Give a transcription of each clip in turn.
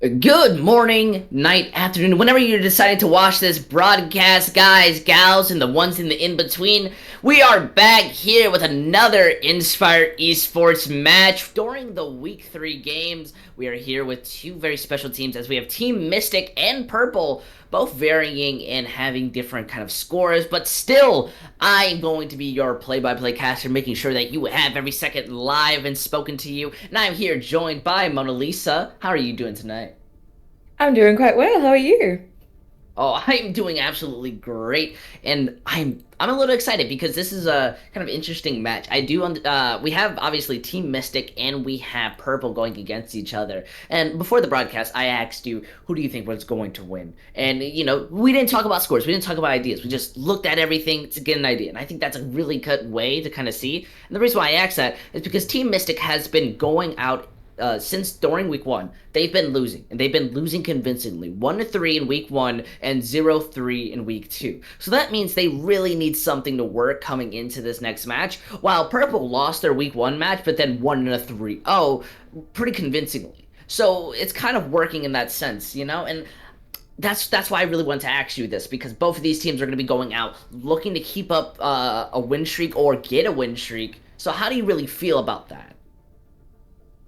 Good morning, night, afternoon, whenever you're deciding to watch this broadcast, guys, gals, and the ones in the in-between. We are back here with another Inspired Esports match during the Week 3 games. We are here with two very special teams as we have Team Mystic and Prpl, both varying and having different kind of scores, but still, I'm going to be your play-by-play caster, making sure that you have every second live and spoken to you. And I'm here joined by Mona Lisa. How are you doing tonight? I'm doing quite well. How are you? Oh, I'm doing absolutely great, and I'm a little excited because this is a kind of interesting match. We have obviously Team Mystic and we have Prpl going against each other. And before the broadcast, I asked you, who do you think was going to win? And we didn't talk about scores, we didn't talk about ideas. We just looked at everything to get an idea, and I think that's a really good way to kind of see. And the reason why I asked that is because Team Mystic has been going out since during week one, they've been losing, and they've been losing convincingly. 1-3 in week one and 0-3 in week two. So that means they really need something to work coming into this next match. While Prpl lost their week one match, but then won in a 3-0 pretty convincingly. So it's kind of working in that sense, and that's why I really want to ask you this, because both of these teams are going to be going out looking to keep up a win streak or get a win streak. So how do you really feel about that?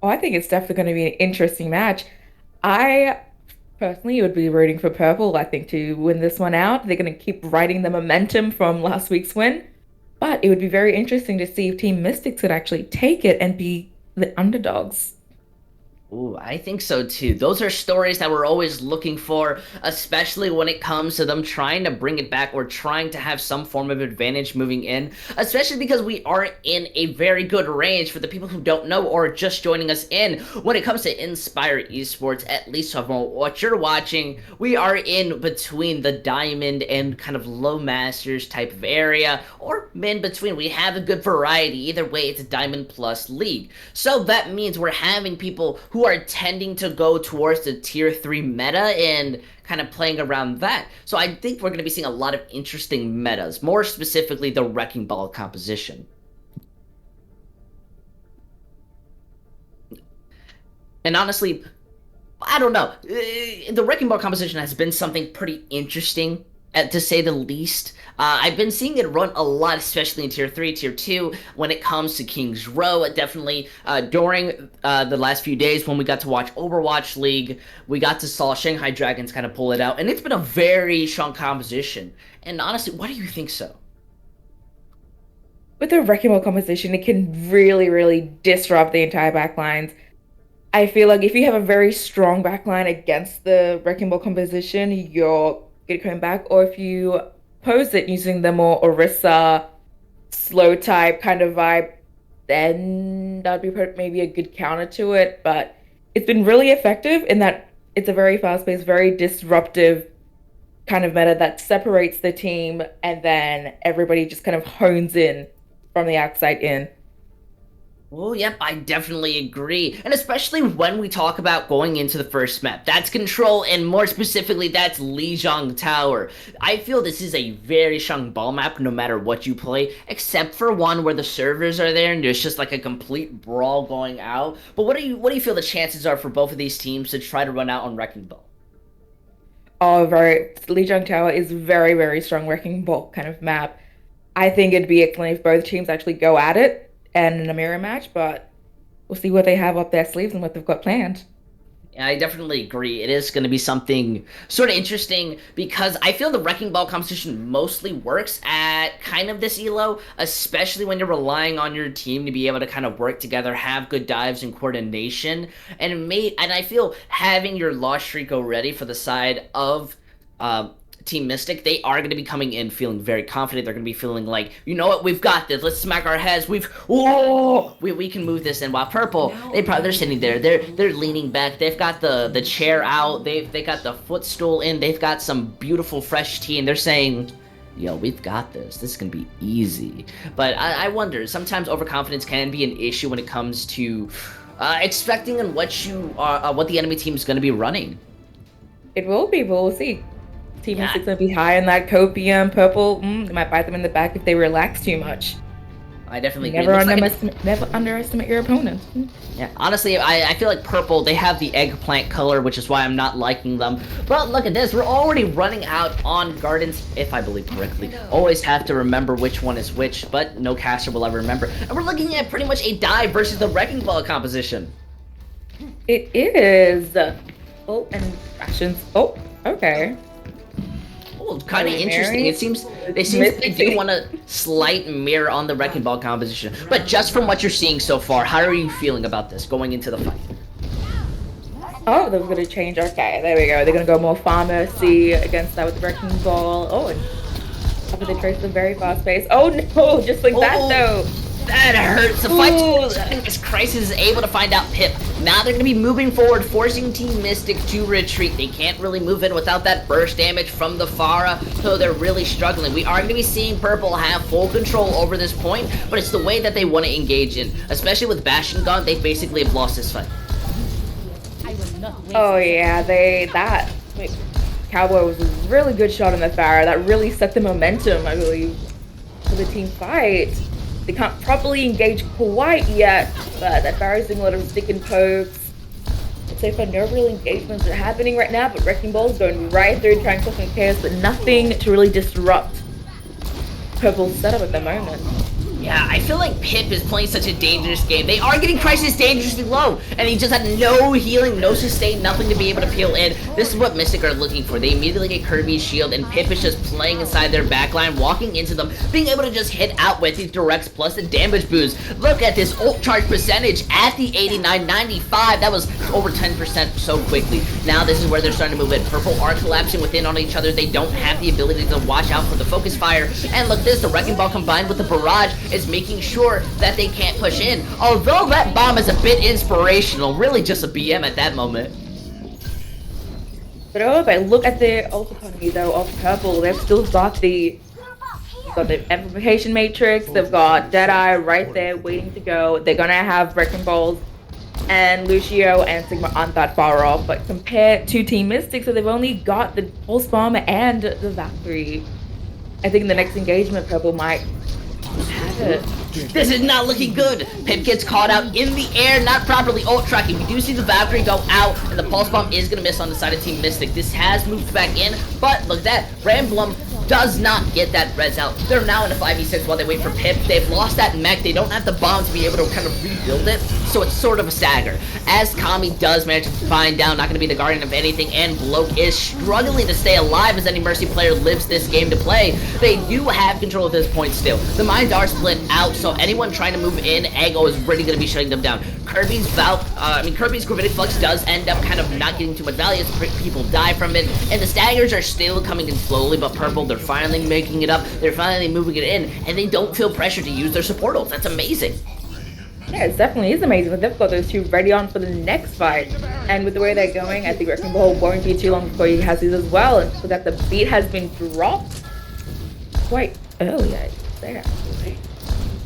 Oh, I think it's definitely going to be an interesting match. I personally would be rooting for Purple, I think, to win this one out. They're going to keep riding the momentum from last week's win. But it would be very interesting to see if Team Mystics could actually take it and be the underdogs. Ooh, I think so too. Those are stories that we're always looking for, especially when it comes to them trying to bring it back or trying to have some form of advantage moving in, especially because we are in a very good range for the people who don't know or just joining us in. When it comes to Inspire Esports, at least from what you're watching, we are in between the diamond and kind of low masters type of area, or in between. We have a good variety. Either way, it's a diamond plus league. So that means we're having people who are tending to go towards the tier 3 meta and kind of playing around that. So I think we're going to be seeing a lot of interesting metas, more specifically the Wrecking Ball composition. And honestly, I don't know. The Wrecking Ball composition has been something pretty interesting, to say the least. I've been seeing it run a lot, especially in Tier 3, Tier 2, when it comes to King's Row. Definitely during the last few days when we got to watch Overwatch League, we got to saw Shanghai Dragons kind of pull it out, and it's been a very strong composition. And honestly, why do you think so? With the Wrecking Ball composition, it can really, really disrupt the entire backlines. I feel like if you have a very strong backline against the Wrecking Ball composition, you're good coming back. Or if you pose it using the more Orisa slow type kind of vibe, then that'd be maybe a good counter to it. But it's been really effective in that it's a very fast-paced, very disruptive kind of meta that separates the team, and then everybody just kind of hones in from the outside in. Well, yep, I definitely agree. And especially when we talk about going into the first map. That's Control, and more specifically, that's Lijiang Tower. I feel this is a very strong ball map no matter what you play, except for one where the servers are there and there's just like a complete brawl going out. But what do you feel the chances are for both of these teams to try to run out on Wrecking Ball? Oh, very Lijiang Tower is very, very strong wrecking ball kind of map. I think it'd be excellent if both teams actually go at it and in a mirror match, but we'll see what they have up their sleeves and what they've got planned. Yeah, I definitely agree. It is going to be something sort of interesting because I feel the Wrecking Ball competition mostly works at kind of this elo, especially when you're relying on your team to be able to kind of work together, have good dives and coordination, and I feel having your lost streak ready for the side of Team Mystic, they are going to be coming in feeling very confident. They're going to be feeling like, you know what, we've got this. Let's smack our heads. We can move this. And while Prpl, they're sitting there. They're leaning back. They've got the chair out. They got the footstool in. They've got some beautiful fresh tea, and they're saying, yo, we've got this. This is gonna be easy. But I wonder, sometimes overconfidence can be an issue when it comes to expecting and what the enemy team is gonna be running. It will be, but we'll see. Team Yeah, Mystic's gonna be high in that copium. Purple, they might bite them in the back if they relax too much. I definitely agree. It looks like Never underestimate your opponent. yeah, honestly, I feel like Prpl, they have the eggplant color, which is why I'm not liking them. But look at this, we're already running out on gardens, if I believe correctly. Always have to remember which one is which, but no caster will ever remember. And we're looking at pretty much a dive versus the Wrecking Ball composition. It is. Oh, and rations. Oh, okay. Oh, kind of interesting. It seems they do want a slight mirror on the Wrecking Ball composition. But just from what you're seeing so far, how are you feeling about this going into the fight? Oh, they're gonna change. Okay, there we go. They're gonna go more pharmacy against that with the Wrecking Ball. Oh, and after they trace the very fast pace. Oh no, just like that though. That hurts. The fight as Crisis is able to find out Pip. Now they're going to be moving forward, forcing Team Mystic to retreat. They can't really move in without that burst damage from the Pharah, so they're really struggling. We are going to be seeing Prpl have full control over this point, but it's the way that they want to engage in. Especially with Bastion gone, they basically have lost this fight. Oh yeah, Cowboy was a really good shot in the Pharah. That really set the momentum, I believe, for the team fight. They can't properly engage quite yet, but that Barry's doing a lot of stick and pokes. I'd say for no real engagements are happening right now, but Wrecking Ball's going right through trying to cause chaos, but nothing to really disrupt Prpl's setup at the moment. Yeah, I feel like Pip is playing such a dangerous game. They are getting Crisis dangerously low, and he just had no healing, no sustain, nothing to be able to peel in. This is what Mystic are looking for. They immediately get Kirby's shield, and Pip is just playing inside their backline, walking into them, being able to just hit out with these directs plus the damage boost. Look at this ult charge percentage at the 89.95. That was over 10% so quickly. Now this is where they're starting to move in. Prpl are collapsing within on each other. They don't have the ability to watch out for the focus fire. And look this, the Wrecking Ball combined with the barrage is making sure that they can't push in. Although that bomb is a bit inspirational, really just a BM at that moment. But if I look at the ult economy though of Prpl, they've still got the amplification matrix, they've got Deadeye right there waiting to go. They're gonna have Wrecking Balls and Lucio and Sigma aren't that far off, but compared to Team Mystic, so they've only got the Pulse Bomb and the Valkyrie. I think in the next engagement Prpl might have it. This is not looking good. Pip gets caught out in the air, not properly ult tracking. We do see the Valkyrie go out, and the Pulse Bomb is going to miss on the side of Team Mystic. This has moved back in, but look at that. Ramblum does not get that res out. They're now in a 5v6 while they wait for Pip. They've lost that mech. They don't have the bomb to be able to kind of rebuild it, so it's sort of a stagger. As Kami does manage to find down, not going to be the guardian of anything, and Bloke is struggling to stay alive as any Mercy player lives this game to play. They do have control at this point still. The mines are split out, so anyone trying to move in, Ego is really going to be shutting them down. Kirby's Gravitic Flux does end up kind of not getting too much value as people die from it, and the staggers are still coming in slowly, but Prpl, they're finally making it up, they're finally moving it in, and they don't feel pressure to use their support ults. That's amazing. Yeah, it definitely is amazing, but they've got those two ready on for the next fight. And with the way they're going, I think Wrecking Ball won't be too long before he has these as well, and so that the beat has been dropped quite early, I say, actually.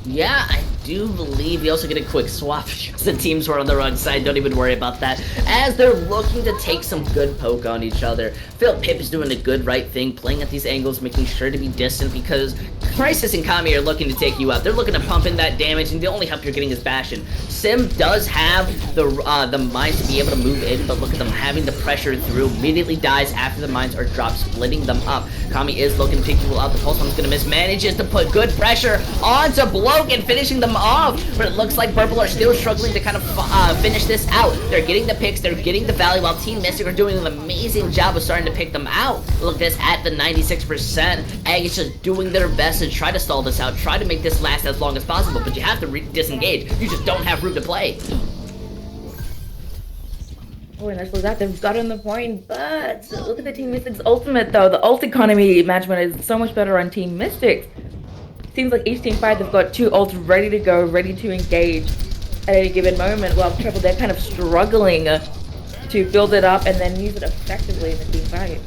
Yeah, I do believe we also get a quick swap because the teams were on the wrong side. Don't even worry about that. As they're looking to take some good poke on each other. I feel Pip is doing the good right thing, playing at these angles, making sure to be distant because Crisis and Kami are looking to take you out. They're looking to pump in that damage, and the only help you're getting is Bastion. Sim does have the mines to be able to move in, but look at them having the pressure through. Immediately dies after the mines are dropped, splitting them up. Kami is looking to take people out. The Pulse Bomb's going to miss. Manages to put good pressure onto Bloke and finishing them off, but it looks like Prpl are still struggling to kind of finish this out. They're getting the picks, they're getting the value, while Team Mystic are doing an amazing job of starting to pick them out. Look at this at the 96%. Egg is just doing their best to try to stall this out, try to make this last as long as possible, but you have to disengage. You just don't have room to play. Oh, and that's that they've gotten the point, but look at the Team Mystic's ultimate though. The ult economy management is so much better on Team Mystic. Seems like each team fight, they've got two ults ready to go, ready to engage at any given moment, while Prpl, they're kind of struggling to build it up and then use it effectively in the team fight.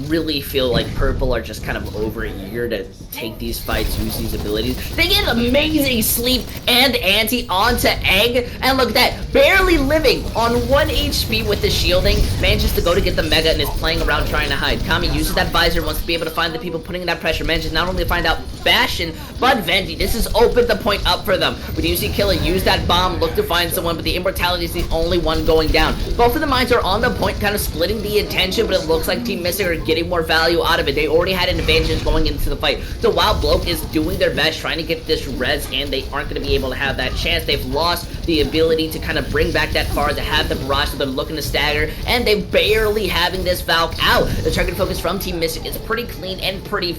really feel like Prpl are just kind of over eager to take these fights, use these abilities. They get amazing sleep and anti onto Egg, and look at that, barely living on 1 HP with the shielding, manages to go to get the Mega and is playing around trying to hide. Kami uses that visor, wants to be able to find the people putting in that pressure, manages not only to find out Bastion, but Venti. This has opened the point up for them. We do see Killer use that bomb, look to find someone, but the Immortality is the only one going down. Both of the mines are on the point, kind of splitting the attention, but it looks like Team Mystic are getting more value out of it. They already had an advantage going into the fight. So while Bloke is doing their best trying to get this res, and they aren't going to be able to have that chance, they've lost the ability to kind of bring back that far, to have the barrage, so they're looking to stagger, and they're barely having this Valk out. The target focus from Team Mystic is pretty clean and pretty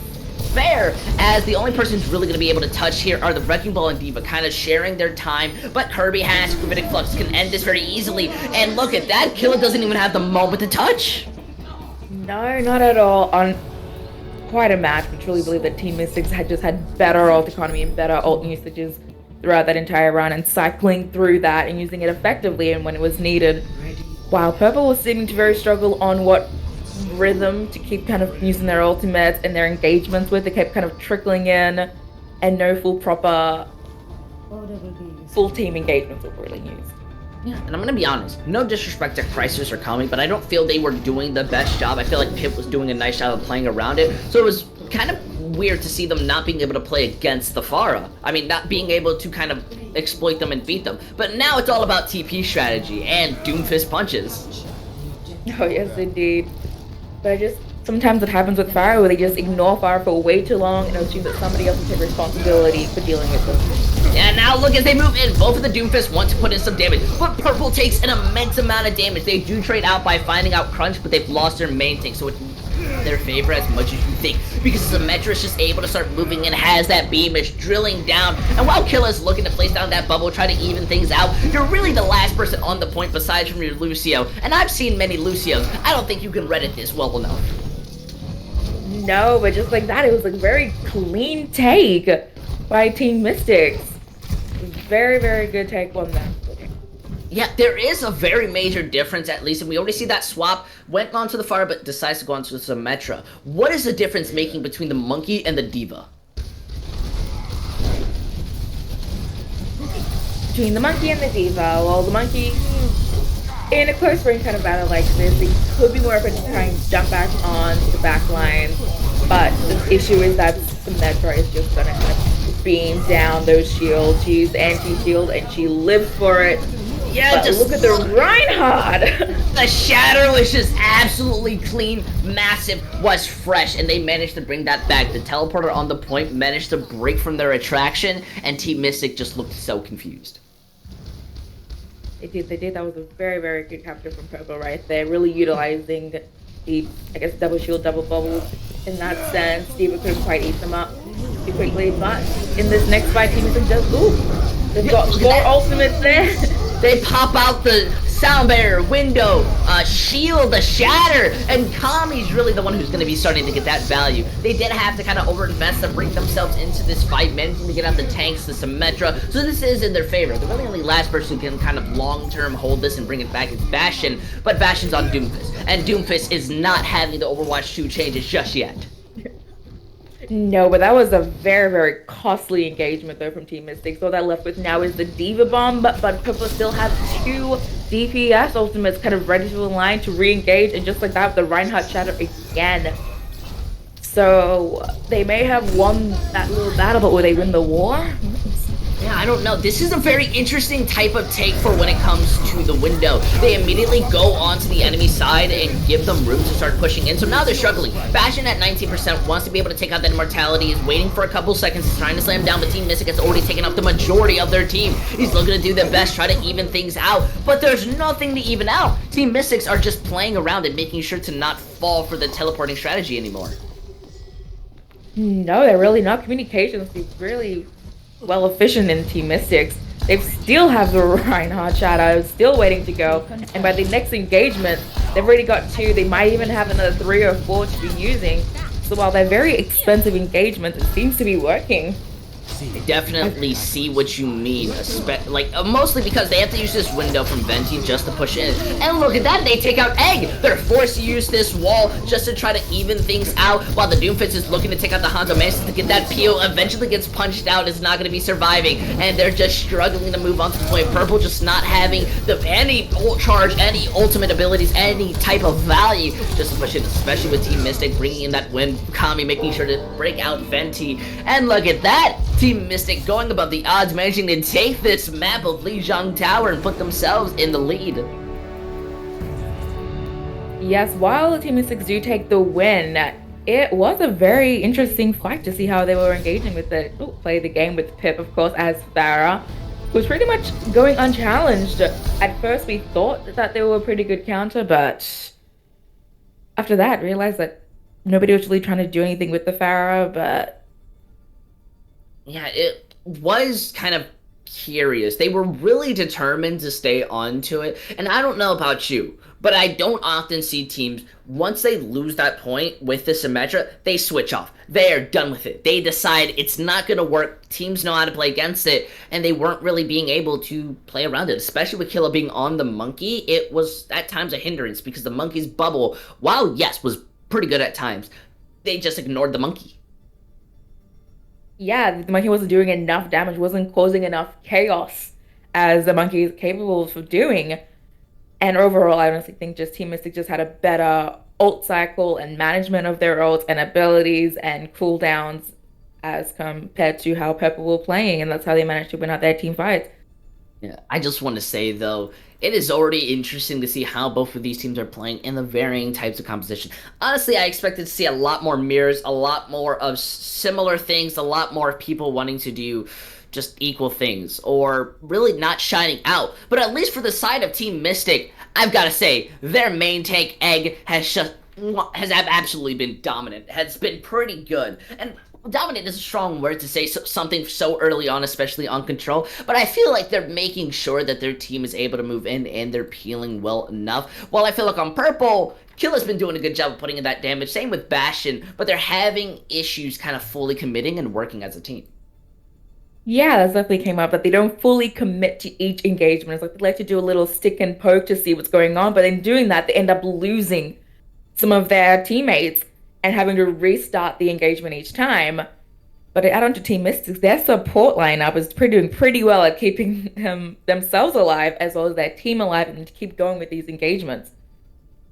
fair, as the only person who's really going to be able to touch here are the Wrecking Ball and D.Va, kind of sharing their time, but Kirby has Gravitic Flux, can end this very easily, and look at that, Killer doesn't even have the moment to touch. No, not at all. On quite a match, we truly believe that Team Mystics had just had better ult economy and better ult usages throughout that entire run, and cycling through that and using it effectively and when it was needed. While Prpl was seeming to very struggle on what rhythm to keep kind of using their ultimates and their engagements with, they kept kind of trickling in, and no full team engagements were really used. Yeah, and I'm gonna be honest, no disrespect to Crisis or Kami, but I don't feel they were doing the best job. I feel like Pip was doing a nice job of playing around it, so it was kind of weird to see them not being able to play against the Pharah. I mean, not being able to kind of exploit them and beat them. But now it's all about TP strategy and Doomfist punches. Oh yes, indeed. But just sometimes it happens with Pharah where they just ignore Pharah for way too long and assume that somebody else will take responsibility for dealing with them. And now look as they move in, both of the Doomfists want to put in some damage, but Prpl takes an immense amount of damage. They do trade out by finding out Crunch, but they've lost their main thing, so it's their favor as much as you think, because Symmetra is just able to start moving and has that beam is drilling down, and while Killer's looking to place down that bubble, try to even things out, you're really the last person on the point besides from your Lucio, and I've seen many Lucios. I don't think you can Reddit this well enough. No, but just like that, it was a very clean take by Team Mystics. Very, very good take on that. Yeah, there is a very major difference, at least, and we already see that swap went onto the Fire, but decides to go onto the Symmetra. What is the difference making between the Monkey and the D.Va? Between the Monkey and the D.Va, well, the Monkey, in a close range kind of battle like this, it could be more effective to try and jump back on the back line, but the issue is that Symmetra is just gonna kind of beam down those shields. She's anti-shield and she lives for it. Yeah, but just look at the Reinhardt! The shatter was just absolutely clean, massive, was fresh, and they managed to bring that back. The teleporter on the point managed to break from their attraction, and Team Mystic just looked so confused. They did. That was a very, very good capture from Prpl right there, really utilizing the, I guess, double shield, double bubbles. In that sense, D.Va couldn't quite eat them up too quickly, but in this next fight, Team Mystic does, they've got more ultimates there. They pop out the Sound Barrier, Window, Shield, the Shatter, and Kami's really the one who's going to be starting to get that value. They did have to kind of overinvest to bring themselves into this fight, managing to get out the tanks, the Symmetra, so this is in their favor. The really only last person who can kind of long-term hold this and bring it back is Bastion, but Bastion's on Doomfist, and Doomfist is not having the Overwatch 2 changes just yet. No, but that was a very, very costly engagement, though, from Team Mystic. So all that left with now is the D.Va Bomb, but Prpl still have 2 DPS ultimates kind of ready to align to re-engage, and just like that, the Reinhardt Shatter again. So they may have won that little battle, but will they win the war? Yeah, I don't know. This is a very interesting type of take for when it comes to the window. They immediately go onto the enemy side and give them room to start pushing in. So now they're struggling. Bastion at 19% wants to be able to take out that Immortality, is waiting for a couple seconds, is trying to slam down, but Team Mystic has already taken up the majority of their team. He's looking to do their best, try to even things out, but there's nothing to even out. Team Mystics are just playing around and making sure to not fall for the teleporting strategy anymore. No, they're really not. Communications is really well efficient in Team Mystics. They still have the Reinhardt Shadow still waiting to go, and by the next engagement they've already got 2. They might even have another 3 or 4 to be using. So while they're very expensive engagements, it seems to be working. I I, definitely see what you mean, like mostly because they have to use this window from Venti just to push in. And look at that, they take out Egg. They're forced to use this wall just to try to even things out, while the Doomfist is looking to take out the Hanzo, manages to get that peel, eventually gets punched out, is not going to be surviving, and they're just struggling to move on to the point. Prpl just not having any ult charge, any ultimate abilities, any type of value just to push in, especially with Team Mystic bringing in that win, Kami making sure to break out Venti. And look at that, Team Mystic going above the odds, managing to take this map of Lijiang Tower and put themselves in the lead. yes, while the Team Mystics do take the win, it was a very interesting fight to see how they were engaging with play the game with Pip, of course, as Farah, who was pretty much going unchallenged. At first, we thought that they were a pretty good counter, but after that, realized that nobody was really trying to do anything with the Farah, but Yeah, it was kind of curious. They were really determined to stay on to it. And I don't know about you, but I don't often see teams, once they lose that point with the Symmetra, they switch off. They are done with it. They decide it's not going to work. Teams know how to play against it, and they weren't really being able to play around it, especially with Killa being on the monkey. It was at times a hindrance because the monkey's bubble, while yes, was pretty good at times, they just ignored the monkey. yeah, the monkey wasn't doing enough damage, wasn't causing enough chaos as the monkey is capable of doing. And overall, I honestly think just Team Mystic just had a better ult cycle and management of their ults and abilities and cooldowns as compared to how Prpl were playing, and that's how they managed to win out their team fights. Yeah, I just want to say though, it is already interesting to see how both of these teams are playing in the varying types of composition. Honestly, I expected to see a lot more mirrors, a lot more of similar things, a lot more people wanting to do just equal things, or really not shining out. But at least for the side of Team Mystic, I've got to say, their main tank, Egg, has absolutely been dominant, has been pretty good. And dominant is a strong word to say something so early on, especially on control, but I feel like they're making sure that their team is able to move in and they're peeling well enough. While I feel like on Prpl, Killa's been doing a good job of putting in that damage, same with Bastion, but they're having issues kind of fully committing and working as a team. Yeah, that's definitely came up, but they don't fully commit to each engagement. It's like they like to do a little stick and poke to see what's going on, but in doing that, they end up losing some of their teammates and having to restart the engagement each time. But to add on to Team Mystics, their support lineup is doing pretty well at keeping themselves alive as well as their team alive and to keep going with these engagements.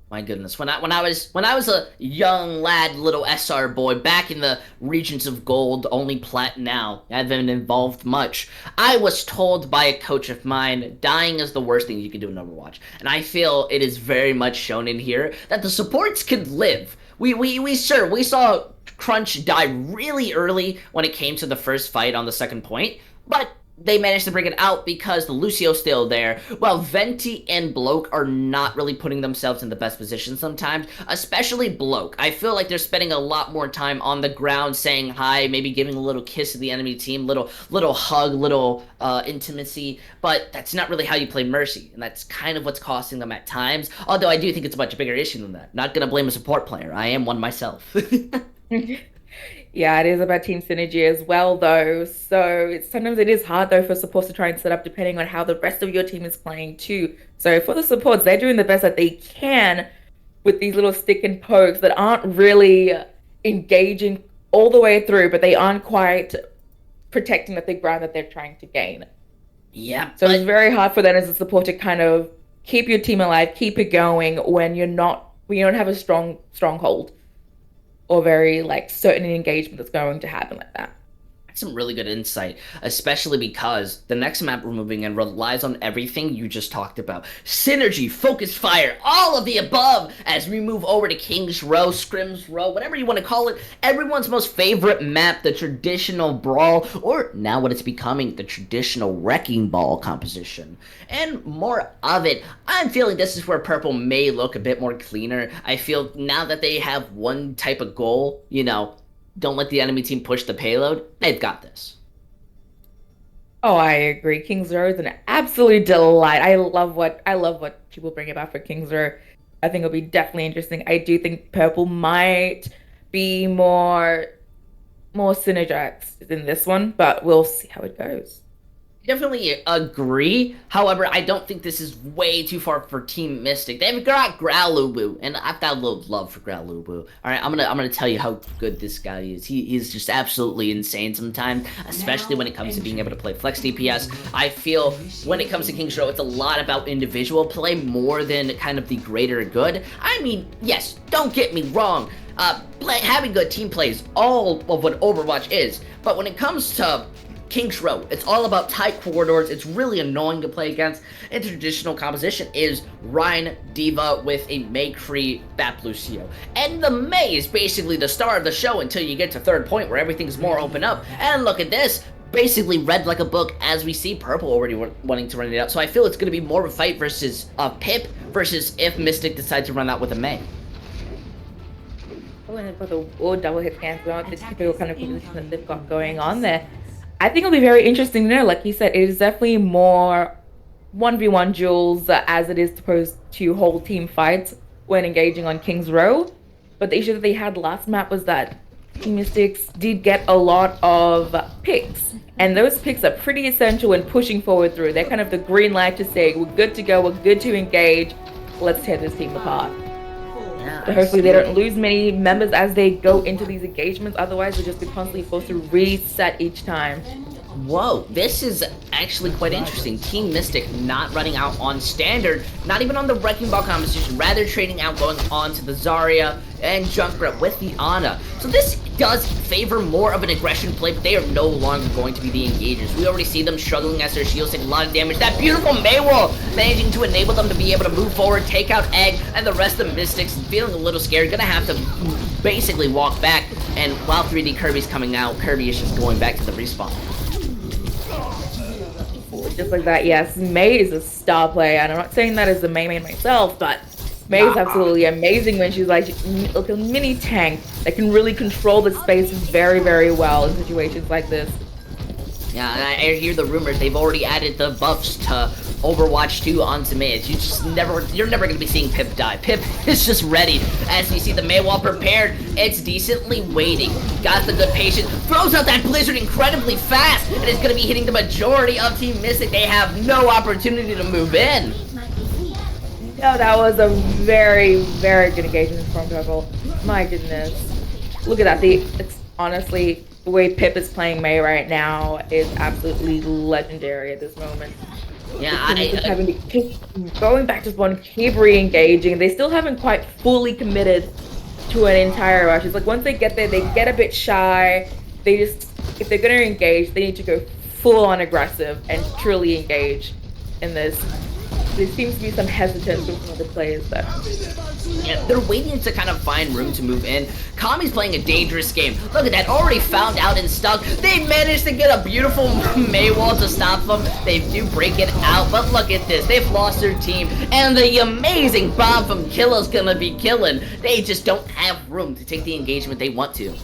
My goodness, when I was a young lad, little SR boy, back in the regions of gold, only plat now, I haven't involved much. I was told by a coach of mine, dying is the worst thing you can do in Overwatch, and I feel it is very much shown in here that the supports could live. We saw Crunch die really early when it came to the first fight on the second point, but they managed to bring it out because the Lucio's still there, while Venti and Bloke are not really putting themselves in the best position sometimes, especially Bloke. I feel like they're spending a lot more time on the ground saying hi, maybe giving a little kiss to the enemy team, little hug, little intimacy, but that's not really how you play Mercy, and that's kind of what's costing them at times, although I do think it's a much bigger issue than that. Not gonna blame a support player, I am one myself. Yeah, it is about team synergy as well, though. So sometimes it is hard though for supports to try and set up depending on how the rest of your team is playing too. So for the supports, they're doing the best that they can with these little stick and pokes that aren't really engaging all the way through, but they aren't quite protecting the big ground that they're trying to gain. Yeah, So it's but very hard for them as a support to kind of keep your team alive, keep it going when you don't have a stronghold or very like certain engagement that's going to happen like that. some really good insight, especially because the next map we're moving in relies on everything you just talked about. Synergy, focus fire, all of the above as we move over to King's Row, Scrim's Row, whatever you want to call it, everyone's most favorite map, the traditional brawl, or now what it's becoming, the traditional wrecking ball composition. And more of it. I'm feeling this is where Prpl may look a bit more cleaner. I feel now that they have one type of goal, don't let the enemy team push the payload. They've got this. Oh, I agree. King's Row is an absolute delight. I love what people bring about for King's Row. I think it'll be definitely interesting. I do think Prpl might be more synergies in this one, but we'll see how it goes. Definitely agree. However, I don't think this is way too far for Team Mystic. They've got Gralubu, and I've got a little love for Gralubu. All right, I'm gonna tell you how good this guy is. He's just absolutely insane sometimes, especially when it comes to being able to play flex DPS. I feel when it comes to King's Row, it's a lot about individual play more than kind of the greater good. I mean, yes, don't get me wrong. Having good team play is all of what Overwatch is, but when it comes to King's Row, it's all about tight corridors. It's really annoying to play against. And traditional composition is Ryan D.Va with a May-Cree Bap Lucio. And the May is basically the star of the show until you get to third point where everything's more open up. And look at this. Basically read like a book as we see Prpl already wanting to run it out. So I feel it's going to be more of a fight versus Pip versus if Mystic decides to run out with a May. Oh, and for the double hit cancel, the typical kind of position that they've got going on there. I think it'll be very interesting there. Like you said, it is definitely more 1v1 duels as it is opposed to whole team fights when engaging on King's Row. But the issue that they had last map was that Team Mystics did get a lot of picks. And those picks are pretty essential when pushing forward through. They're kind of the green light to say, we're good to go, we're good to engage, let's tear this team apart. So hopefully they don't lose many members as they go into these engagements. Otherwise, they're just constantly forced to reset each time. Whoa, this is actually quite interesting. Team Mystic not running out on standard, not even on the Wrecking Ball competition, rather trading out going on to the Zarya and Junkrat with the Ana. So this does favor more of an aggression play, but they are no longer going to be the engagers. We already see them struggling as their shields take a lot of damage. That beautiful May wall managing to enable them to be able to move forward, take out Egg, and the rest of the Mystics feeling a little scared, gonna have to basically walk back. And while 3D Kirby's coming out, Kirby is just going back to the respawn. Just like that, yes. May is a star player, and I'm not saying that as a May main myself, but May is absolutely amazing when she's like a mini tank that can really control the space very, very well in situations like this. Yeah, and I hear the rumors they've already added the buffs to Overwatch 2 onto May. You're never gonna be seeing Pip die. Pip is just ready. As you see the May wall prepared, it's decently waiting. Got the good patience, throws out that blizzard incredibly fast, and it's gonna be hitting the majority of Team Mystic. They have no opportunity to move in. Oh, that was a very, very good engagement from Prpl. My goodness. Look at that. It's honestly, the way Pip is playing May right now is absolutely legendary at this moment. Yeah, going back to spawn, keep re-engaging. They still haven't quite fully committed to an entire rush. It's like once they get there, they get a bit shy. If they're gonna engage, they need to go full on aggressive and truly engage in this. There seems to be some hesitance from some of the players though. Yeah, they're waiting to kind of find room to move in. Kami's playing a dangerous game. Look at that, already found out and stuck. They managed to get a beautiful May wall to stop them. They do break it out, but look at this. They've lost their team, and the amazing bomb from Killer's gonna be killing. They just don't have room to take the engagement they want to.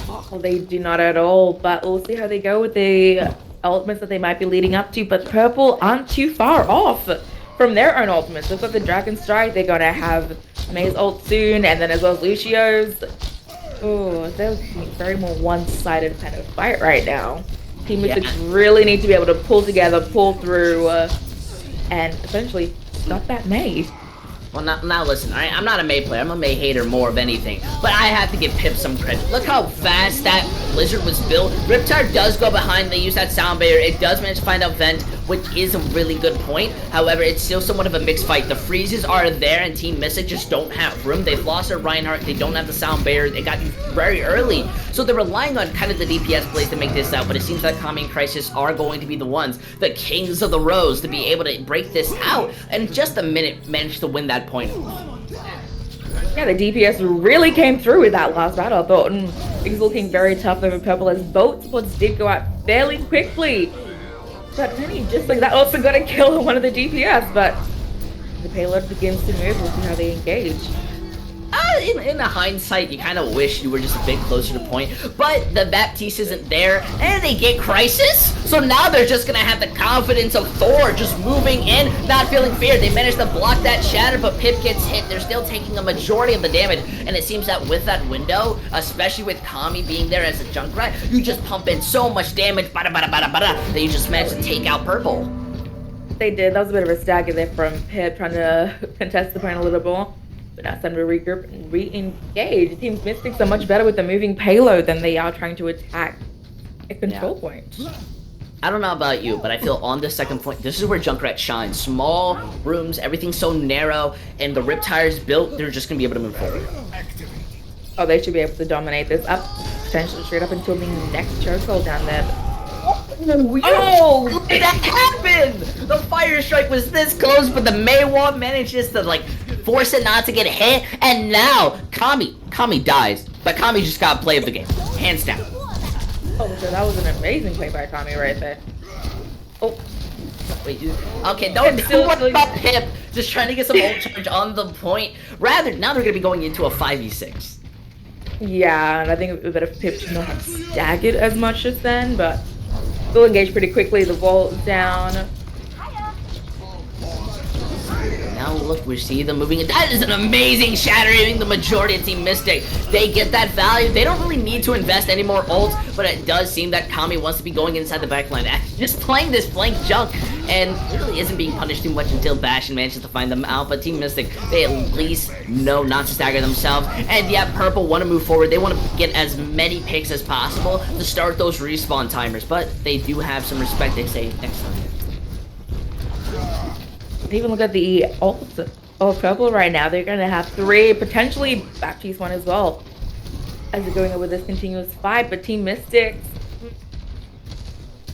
Oh, they do not at all, but we'll see how they go with the ultimates that they might be leading up to. But Prpl aren't too far off from their own ultimates. They've got the Dragon Strike, they're gonna have May's ult soon, and then as well as Lucio's. Oh, they're very more one-sided kind of fight right now. Team Mystics really need to be able to pull together, pull through, and essentially stop that May. Well, now listen, alright? I'm not a May player. I'm a May hater more of anything. But I have to give Pip some credit. Look how fast that Blizzard was built. Riptide does go behind. They use that sound barrier. It does manage to find out Vent, which is a really good point. However, it's still somewhat of a mixed fight. The freezes are there, and Team Mystic just don't have room. They've lost their Reinhardt. They don't have the sound barrier. They got very early. So they're relying on kind of the DPS plays to make this out. But it seems like Kami and Crisis are going to be the ones, the kings of the rows, to be able to break this out. And just a minute managed to win that point. Yeah, the DPS really came through with that last battle. I thought it was looking very tough over Prpl as both spots did go out fairly quickly. But Penny, just like that, also got a kill on one of the DPS. But the payload begins to move. We'll see how they engage. in the hindsight, you kind of wish you were just a bit closer to point, but the Baptiste isn't there, and they get Crisis, so now they're just gonna have the confidence of Thor just moving in, not feeling fear. They managed to block that shatter, but Pip gets hit. They're still taking a majority of the damage, and it seems that with that window, especially with Kami being there as a Junkrat, you just pump in so much damage, bada bada bada bada, that you just managed to take out Prpl. They did. That was a bit of a stagger there from Pip, trying to contest the point a little more. But now it's time to regroup and re-engage. Team Mystics are much better with the moving payload than they are trying to attack a control point. I don't know about you, but I feel on the second point, this is where Junkrat shines. Small rooms, everything's so narrow, and the Riptire's built, they're just gonna be able to move forward. Oh, they should be able to dominate this up, potentially straight up until the next chokehold down there. Oh, that happened! The fire strike was this close, but the Maywa manages to like force it not to get hit, and now Kami dies, but Kami just got play of the game, hands down. Oh, so that was an amazing play by Kami right there. Oh, wait, okay, don't worry about Pip just trying to get some ult charge on the point. Rather, now they're gonna be going into a 5v6. Yeah, and I think it would be better if Pip did not have staggered as much as then, but they'll engage pretty quickly. The vault down. Now look, we see them moving. That is an amazing shatter, hitting the majority of Team Mystic. They get that value. They don't really need to invest any more ults, but it does seem that Kami wants to be going inside the backline, just playing this flank junk, and really isn't being punished too much until Bastion manages to find them out. But Team Mystic, they at least know not to stagger themselves. And yeah, Prpl want to move forward. They want to get as many picks as possible to start those respawn timers, but they do have some respect. They say next time. Even look at the ult of Prpl right now. They're gonna have 3, potentially Baptiste 1 as well, as they're going over this continuous fight. But Team Mystics,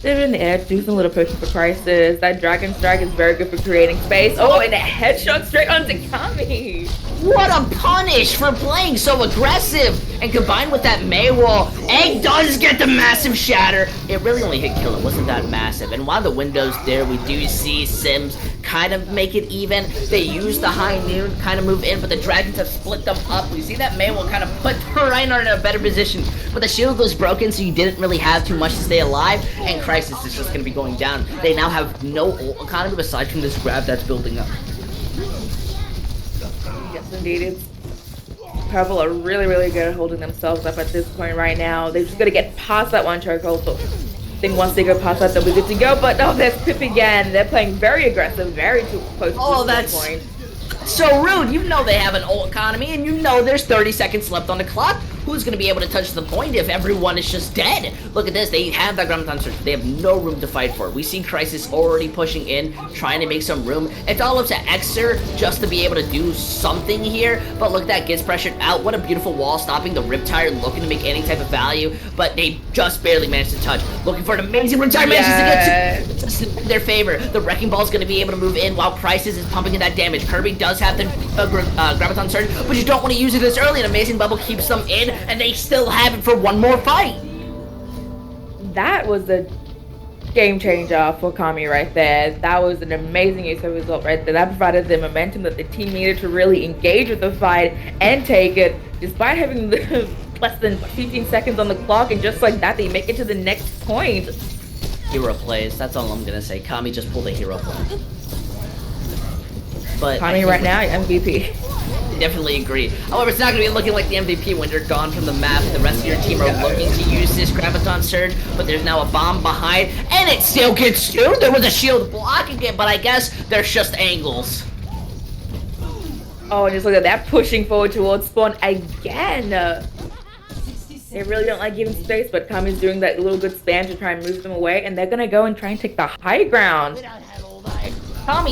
they're in the air, do some little poking for Crisis. That Dragon Strike is very good for creating space. Oh, and a headshot straight onto Kami. What a punish for playing so aggressive! And combined with that Maywall, Egg does get the massive shatter. It really only hit kill, it wasn't that massive. And while the window's there, we do see Sims kind of make it even. They use the high noon, kind of move in, but the Dragons have split them up. We see that Maywall kind of put Reinhardt in a better position, but the shield was broken, so you didn't really have too much to stay alive, and Crisis is just going to be going down. They now have no ult economy aside from this grab that's building up. Yes, indeed. It's Prpl are really, really good at holding themselves up at this point right now. They're just gonna get past that one chokehold. So I think once they go past that, they'll be good to go. But no, there's Pip again. They're playing very aggressive, very too close to this point. So rude. You know they have an ult economy, and you know there's 30 seconds left on the clock. Who's going to be able to touch the point if everyone is just dead? Look at this. They have that Graviton Surge. They have no room to fight for. We see Crisis already pushing in, trying to make some room. It's all up to Xer just to be able to do something here. But look, that gets pressured out. What a beautiful wall stopping the Riptire, looking to make any type of value. But they just barely managed to touch. Looking for an amazing Riptire, manages to get to just in their favor. The Wrecking Ball is going to be able to move in while Crisis is pumping in that damage. Kirby does have the Graviton Surge, but you don't want to use it this early. An amazing bubble keeps them in, and they still have it for one more fight. That was the game changer for Kami right there. That was an amazing use of result right there. That provided the momentum that the team needed to really engage with the fight and take it, despite having the less than 15 seconds on the clock, and just like that, they make it to the next point. Hero plays. That's all I'm gonna say. Kami just pulled a hero play. But Kami right now, MVP. Definitely agree. However, it's not going to be looking like the MVP when you're gone from the map. The rest of your team are looking to use this Graviton Surge, but there's now a bomb behind, and it still gets through. There was a shield blocking it, but I guess there's just angles. Oh, and just look at that, pushing forward towards spawn again. They really don't like giving space, but Kami's doing that little good spam to try and move them away, and they're going to go and try and take the high ground.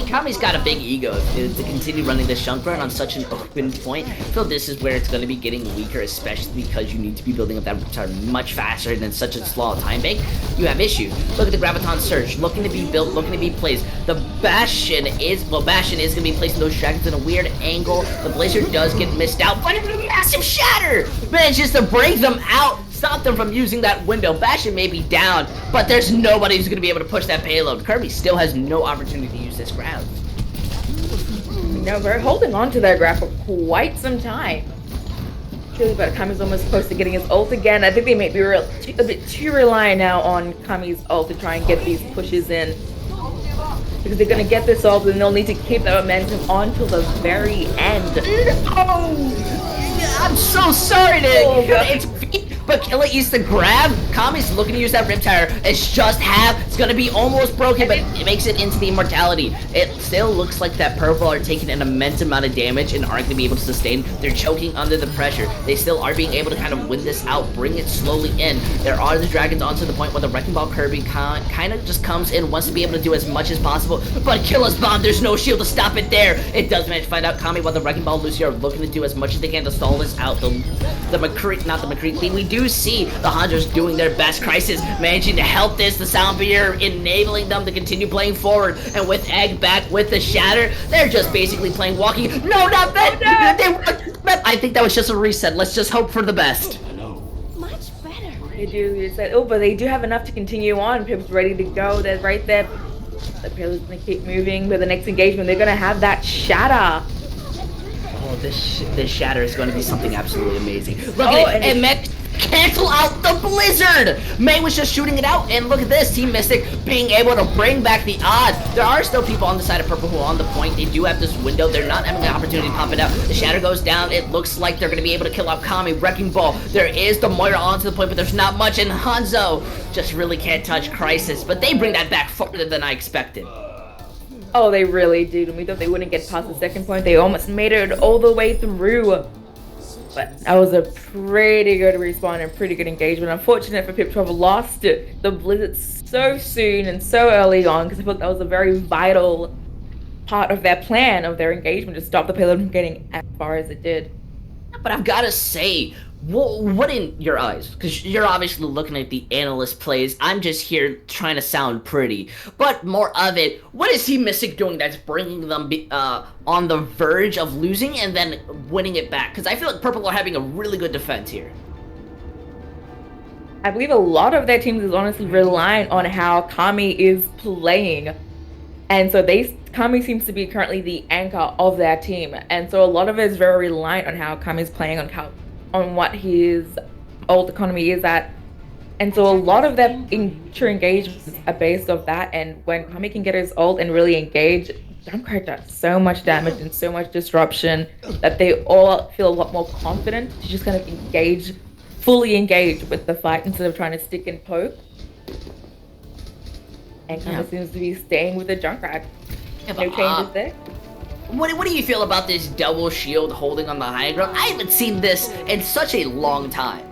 Kami's got a big ego to continue running this Junkrat on such an open point. So this is where it's going to be getting weaker, especially because you need to be building up that Riptire much faster and in such a small time bank. You have issues. Look at the Graviton Surge, looking to be built, looking to be placed. The Bastion is going to be placing those dragons in a weird angle. The Blazer does get missed out, but it's a massive shatter manages to break them out. Stop them from using that window. Bastion may be down, but there's nobody who's going to be able to push that payload. Kirby still has no opportunity to use this grab. No, we're holding on to that grab for quite some time. Really, but Kami's almost close to getting his ult again. I think they may be a bit too reliant now on Kami's ult to try and get these pushes in. Because they're gonna get this ult and they'll need to keep that momentum on till the very end. Oh! I'm so sorry to but Killa eats the grab. Kami's looking to use that Riptire. It's just half. It's gonna be almost broken, but it makes it into the immortality. It still looks like that Prpl are taking an immense amount of damage and aren't gonna be able to sustain. They're choking under the pressure. They still are being able to kind of win this out, bring it slowly in. There are the dragons onto the point where the Wrecking Ball Kirby kind of just comes in, wants to be able to do as much as possible. But Killa's bomb, there's no shield to stop it there. It does manage to find out Kami while the Wrecking Ball Lucy are looking to do as much as they can to stall this out. The McCree, not the McCree, we do see the Hunters doing their best. Crisis managing to help this, the Soundbeer enabling them to continue playing forward, and with Egg back with the Shatter, they're just basically playing walking. No, not that! I think that was just a reset. Let's just hope for the best. Much better. They do, but they do have enough to continue on. Pip's ready to go. They're right there. The Prpl is gonna keep moving with the next engagement. They're gonna have that Shatter. Oh, this Shatter is going to be something absolutely amazing. Look at it, and Mech cancel out the Blizzard! May was just shooting it out, and look at this, Team Mystic being able to bring back the odds. There are still people on the side of Prpl who are on the point. They do have this window. They're not having an opportunity to pop it out. The Shatter goes down. It looks like they're going to be able to kill out Kami. Wrecking Ball. There is the Moira onto the point, but there's not much, and Hanzo just really can't touch Crisis, but they bring that back farther than I expected. Oh, they really did. We thought they wouldn't get past the second point. They almost made it all the way through. But that was a pretty good respawn and pretty good engagement. Unfortunate for Prpl lost the Blizzard so soon and so early on, because I thought that was a very vital part of their plan, of their engagement, to stop the payload from getting as far as it did. But I've got to say, what in your eyes? Because you're obviously looking at the analyst plays. I'm just here trying to sound pretty. But more of it, what is Team Mystic doing that's bringing them on the verge of losing and then winning it back? Because I feel like Prpl are having a really good defense here. I believe a lot of their teams is honestly relying on how Kami is playing. And so Kami seems to be currently the anchor of their team. And so a lot of it is very reliant on how Kami's playing, on what his ult economy is at. And so a lot of their true engagements are based off that. And when Kami can get his ult and really engage, Junkrat does so much damage and so much disruption that they all feel a lot more confident to just kind of fully engage with the fight instead of trying to stick and poke. And kind of seems to be staying with the Junkrat. No changes there. What do you feel about this double shield holding on the high ground? I haven't seen this in such a long time.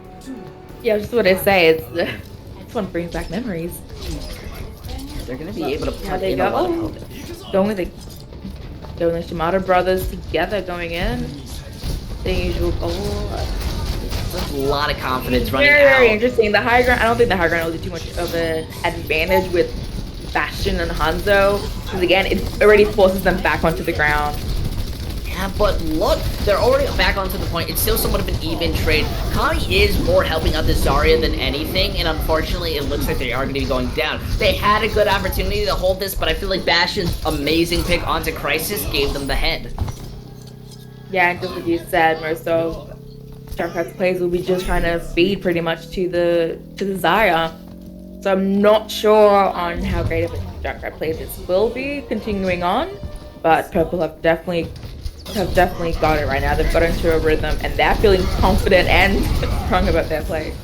Yeah, just what I say. This one brings back memories. They're gonna be able to put in a lot of going with the Shimada brothers together, going in. The usual goal. There's a lot of confidence running out. Very interesting. The high ground. I don't think the high ground will do too much of an advantage with Bastion and Hanzo, because again, it already forces them back onto the ground. Yeah, but look, they're already back onto the point. It's still somewhat of an even trade. Kami is more helping out the Zarya than anything, and unfortunately, it looks like they are going to be going down. They had a good opportunity to hold this, but I feel like Bastion's amazing pick onto Crisis gave them the head. Yeah, and just like you said, most of Junkrat's plays will be just trying to feed pretty much to the Zarya. So I'm not sure on how great of a Junkrat play this will be continuing on, but Prpl have definitely got it right now. They've got into a rhythm and they're feeling confident and strong about their play.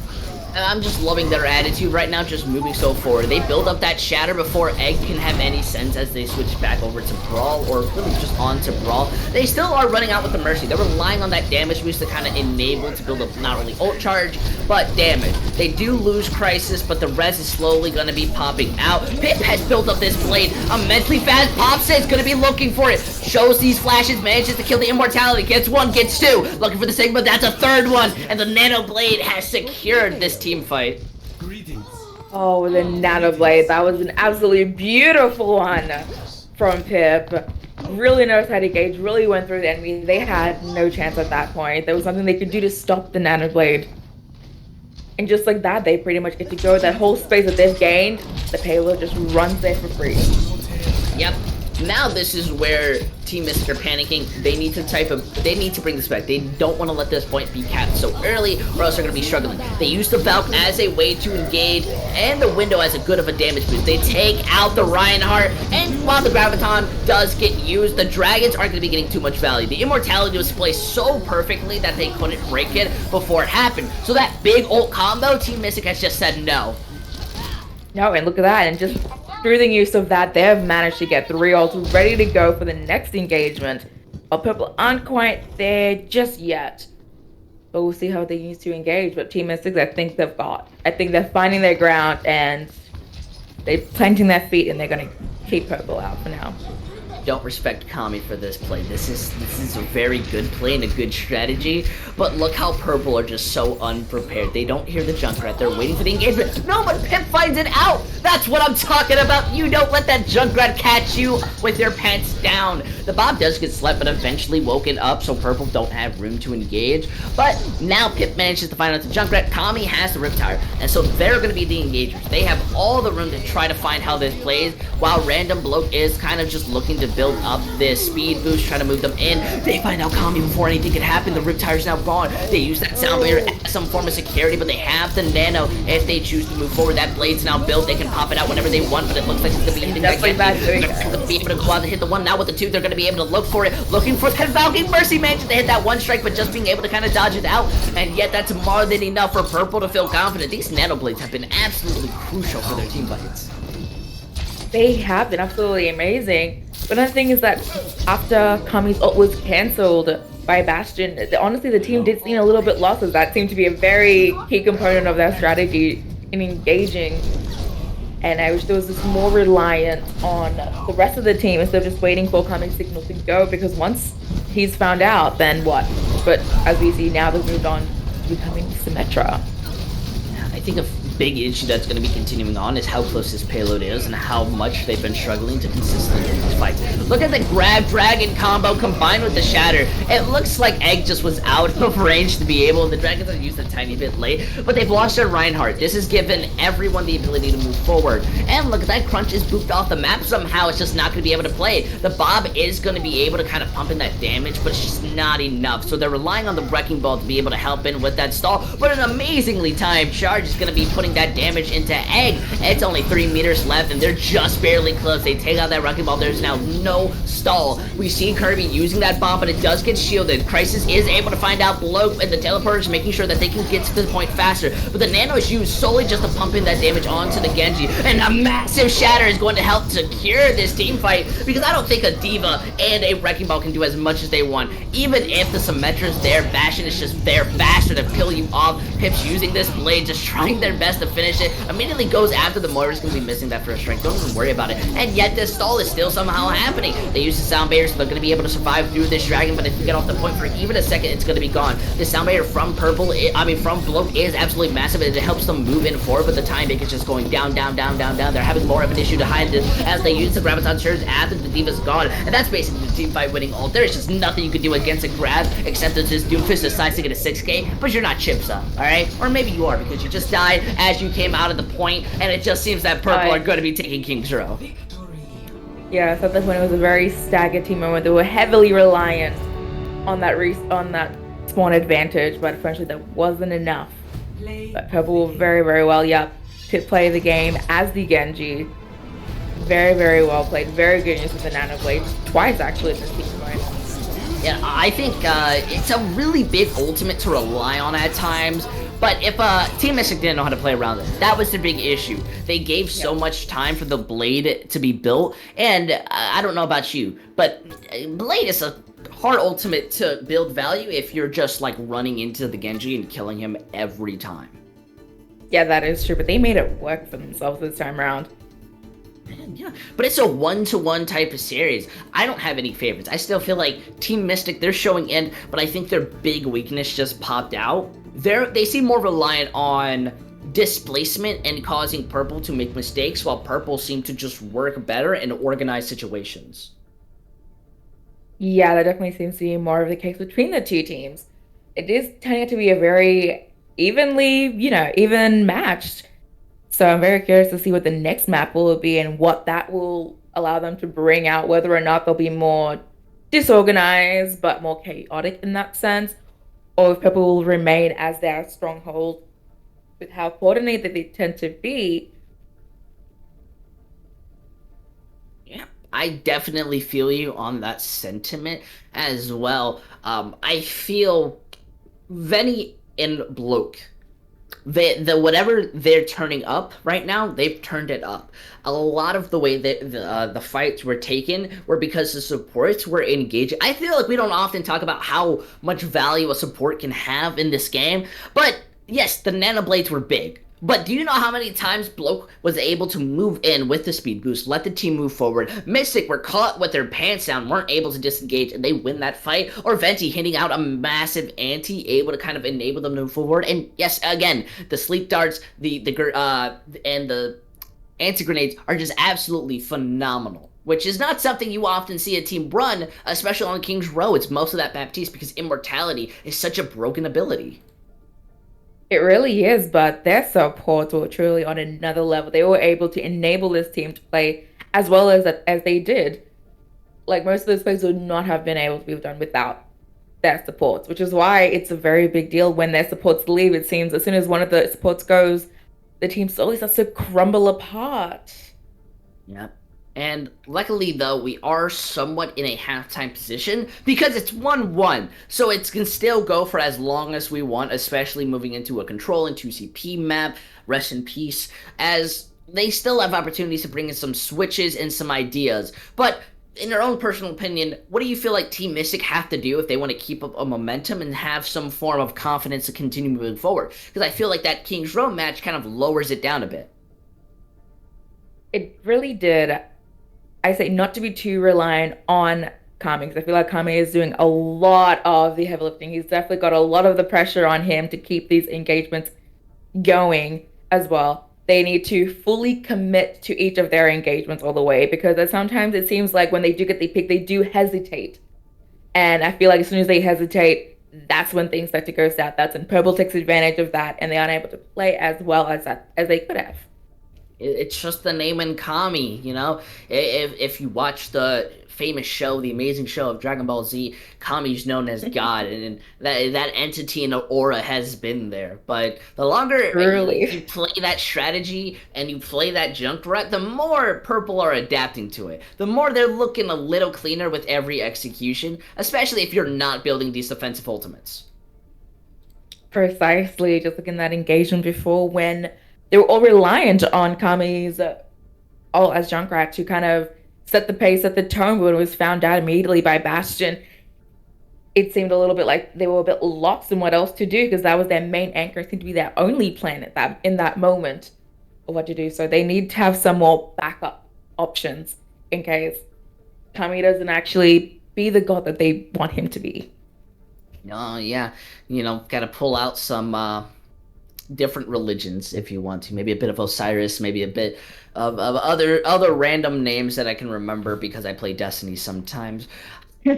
And I'm just loving their attitude right now, just moving so forward. They build up that Shatter before Egg can have any sense as they switch back over to Brawl, or really just on to Brawl. They still are running out with the Mercy. They're relying on that damage boost to kind of enable to build up not only ult charge, but damage. They do lose Crisis, but the res is slowly going to be popping out. Pip has built up this blade immensely fast. Pops it, going to be looking for it. Shows these flashes, manages to kill the Immortality. Gets one, gets two. Looking for the Sigma, that's a third one. And the Nano Blade has secured this team fight. Oh, the Nano Blade. That was an absolutely beautiful one from Pip. Really knows how to gauge, really went through the enemy. They had no chance at that point. There was nothing they could do to stop the Nano Blade. And just like that, they pretty much get to go that whole space that they've gained. The payload just runs there for free. Yep. Now this is where Team Mystic are panicking. They need to bring this back. They don't want to let this point be capped so early, or else they're going to be struggling. They use the Valk as a way to engage, and the window as a good of a damage boost. They take out the Reinhardt, and while the Graviton does get used, the Dragons aren't going to be getting too much value. The Immortality was placed so perfectly that they couldn't break it before it happened. So that big ult combo, Team Mystic has just said no. No, and look at that, and just through the use of that, they have managed to get 3 ults ready to go for the next engagement. While Prpl aren't quite there just yet. But we'll see how they use to engage. But Team Mystics, I think they're finding their ground and they're planting their feet, and they're gonna keep Prpl out for now. Don't respect Kami for this play. This is a very good play and a good strategy, but look how Prpl are just so unprepared. They don't hear the Junkrat. They're waiting for the engagement. No, but Pip finds it out. That's what I'm talking about. You don't let that Junkrat catch you with your pants down. The Bob does get slept, but eventually woken up, so Prpl don't have room to engage. But now Pip manages to find out the Junkrat. Kami has the Riptire, and so they're going to be the engagers. They have all the room to try to find how this plays, while Random Bloke is kind of just looking to build up this speed boost, trying to move them in. They find out Kami before anything can happen. The Riptire's now gone. They use that Sound Barrier as some form of security, but they have the Nano. If they choose to move forward, that Blade's now built. They can pop it out whenever they want, but it looks like it's going to be hitting that. They're going to be able to go out and hit the one. Now with the 2, they're going to be able to look for it, looking for that Valkyrie Mercy managed to hit that 1 strike, but just being able to kind of dodge it out. And yet that's more than enough for Prpl to feel confident. These Nano Blades have been absolutely crucial for their team fights. They have been absolutely amazing. But another thing is that after Kami's ult was cancelled by Bastion, honestly the team did seem a little bit lost, as that seemed to be a very key component of their strategy in engaging. And I wish there was just more reliance on the rest of the team instead of just waiting for Kami's signal to go, because once he's found out, then what? But as we see now, they've moved on to becoming Symmetra. I think a big issue that's going to be continuing on is how close this payload is and how much they've been struggling to consistently win these fights. Look at the grab dragon combo combined with the shatter. It looks like Egg just was out of range to be able. The dragons are used a tiny bit late, but they've lost their Reinhardt. This has given everyone the ability to move forward. And look at that, Crunch is booped off the map somehow. It's just not going to be able to play. The Bob is going to be able to kind of pump in that damage, but it's just not enough. So they're relying on the Wrecking Ball to be able to help in with that stall. But an amazingly timed charge is going to be putting that damage into Egg. It's only 3 meters left, and they're just barely close. They take out that Wrecking Ball. There's now no stall. We see Kirby using that bomb, but it does get shielded. Crisis is able to find out Bloke and the teleporters, making sure that they can get to the point faster. But the Nano is used solely just to pump in that damage onto the Genji. And a massive shatter is going to help secure this team fight, because I don't think a D.Va and a Wrecking Ball can do as much as they want. Even if the Symmetra's there, Bastion is just there faster to kill you off. Pip's using this blade, just trying their best to finish it. Immediately goes after the Moira's going to be missing that first strike. Don't even worry about it. And yet this stall is still somehow happening. They use the Sound Barrier, so they're going to be able to survive through this dragon, but if you get off the point for even a second, it's going to be gone. The Sound Barrier from from Bloke is absolutely massive, and it helps them move in forward, but the time is just going down, down, down, down, down. They're having more of an issue to hide this as they use the Graviton surge after the D.Va's gone, and that's basically the team fight winning ult. There's just nothing you can do against a grab, except that this Doomfist decides to get a 6k, but you're not Chipsa, alright? Or maybe you are, because you just died as you came out of the point, and it just seems that Prpl are going to be taking King's Row. Yeah, so at this point it was a very staggered team moment. They were heavily reliant on that spawn advantage, but eventually that wasn't enough. But Prpl very, very well, to play the game as the Genji. Very, very well played. Very good use of the Nano Blades. Twice, actually, in this team fight. Yeah, I think it's a really big ultimate to rely on at times. But if Team Mystic didn't know how to play around it, that was the big issue. They gave so much time for the Blade to be built, and I don't know about you, but Blade is a hard ultimate to build value if you're just like running into the Genji and killing him every time. Yeah, that is true, but they made it work for themselves this time around. Yeah, but it's a one-to-one type of series. I don't have any favorites. I still feel like Team Mystic, they're showing in, but I think their big weakness just popped out. They seem more reliant on displacement and causing Prpl to make mistakes, while Prpl seem to just work better in organized situations. Yeah, that definitely seems to be more of the case between the two teams. It is turning out to be a very even matched. So I'm very curious to see what the next map will be and what that will allow them to bring out whether or not they'll be more disorganized but more chaotic in that sense, or if people will remain as their stronghold with how coordinated they tend to be. Yeah, I definitely feel you on that sentiment as well. I feel Venny and Bloke, the whatever they're turning up right now, they've turned it up. A lot of the way that the fights were taken were because the supports were engaging. I feel like we don't often talk about how much value a support can have in this game, but yes, the nano blades were big. But do you know how many times Bloke was able to move in with the speed boost, let the team move forward? Mystic were caught with their pants down, weren't able to disengage, and they win that fight. Or Venti hitting out a massive anti, able to kind of enable them to move forward. And yes, again, the sleep darts, and the anti grenades are just absolutely phenomenal. Which is not something you often see a team run, especially on King's Row. It's most of that Baptiste because immortality is such a broken ability. It really is, but their supports were truly on another level. They were able to enable this team to play as well as they did. Like most of those plays would not have been able to be done without their supports, which is why it's a very big deal when their supports leave. It seems as soon as one of the supports goes, the team slowly starts to crumble apart. Yep. And luckily, though, we are somewhat in a halftime position because it's 1-1. So it can still go for as long as we want, especially moving into a control and 2CP map. Rest in peace. As they still have opportunities to bring in some switches and some ideas. But in your own personal opinion, what do you feel like Team Mystic have to do if they want to keep up a momentum and have some form of confidence to continue moving forward? Because I feel like that King's Row match kind of lowers it down a bit. It really did. I say not to be too reliant on Kami because I feel like Kami is doing a lot of the heavy lifting. He's definitely got a lot of the pressure on him to keep these engagements going as well. They need to fully commit to each of their engagements all the way because sometimes it seems like when they do get the pick, they do hesitate. And I feel like as soon as they hesitate, that's when things start to go south. That's when Prpl takes advantage of that and they aren't able to play as well as they could have. It's just the name and Kami, you know. If you watch the famous show, the amazing show of Dragon Ball Z, Kami's known as God, and that entity and aura has been there. But the longer you Truly. play that strategy and you play that Junkrat, the more Prpl are adapting to it. The more they're looking a little cleaner with every execution, especially if you're not building these defensive ultimates. Precisely, just looking at that engagement before when they were all reliant on Kami's all as Junkrat to kind of set the pace, set the tone when it was found out immediately by Bastion. It seemed a little bit like they were a bit lost in what else to do because that was their main anchor, it seemed to be their only plan at that in that moment of what to do. So they need to have some more backup options in case Kami doesn't actually be the god that they want him to be. Oh yeah, gotta pull out some different religions if you want to. Maybe a bit of Osiris, maybe a bit of other random names that I can remember because I play Destiny sometimes.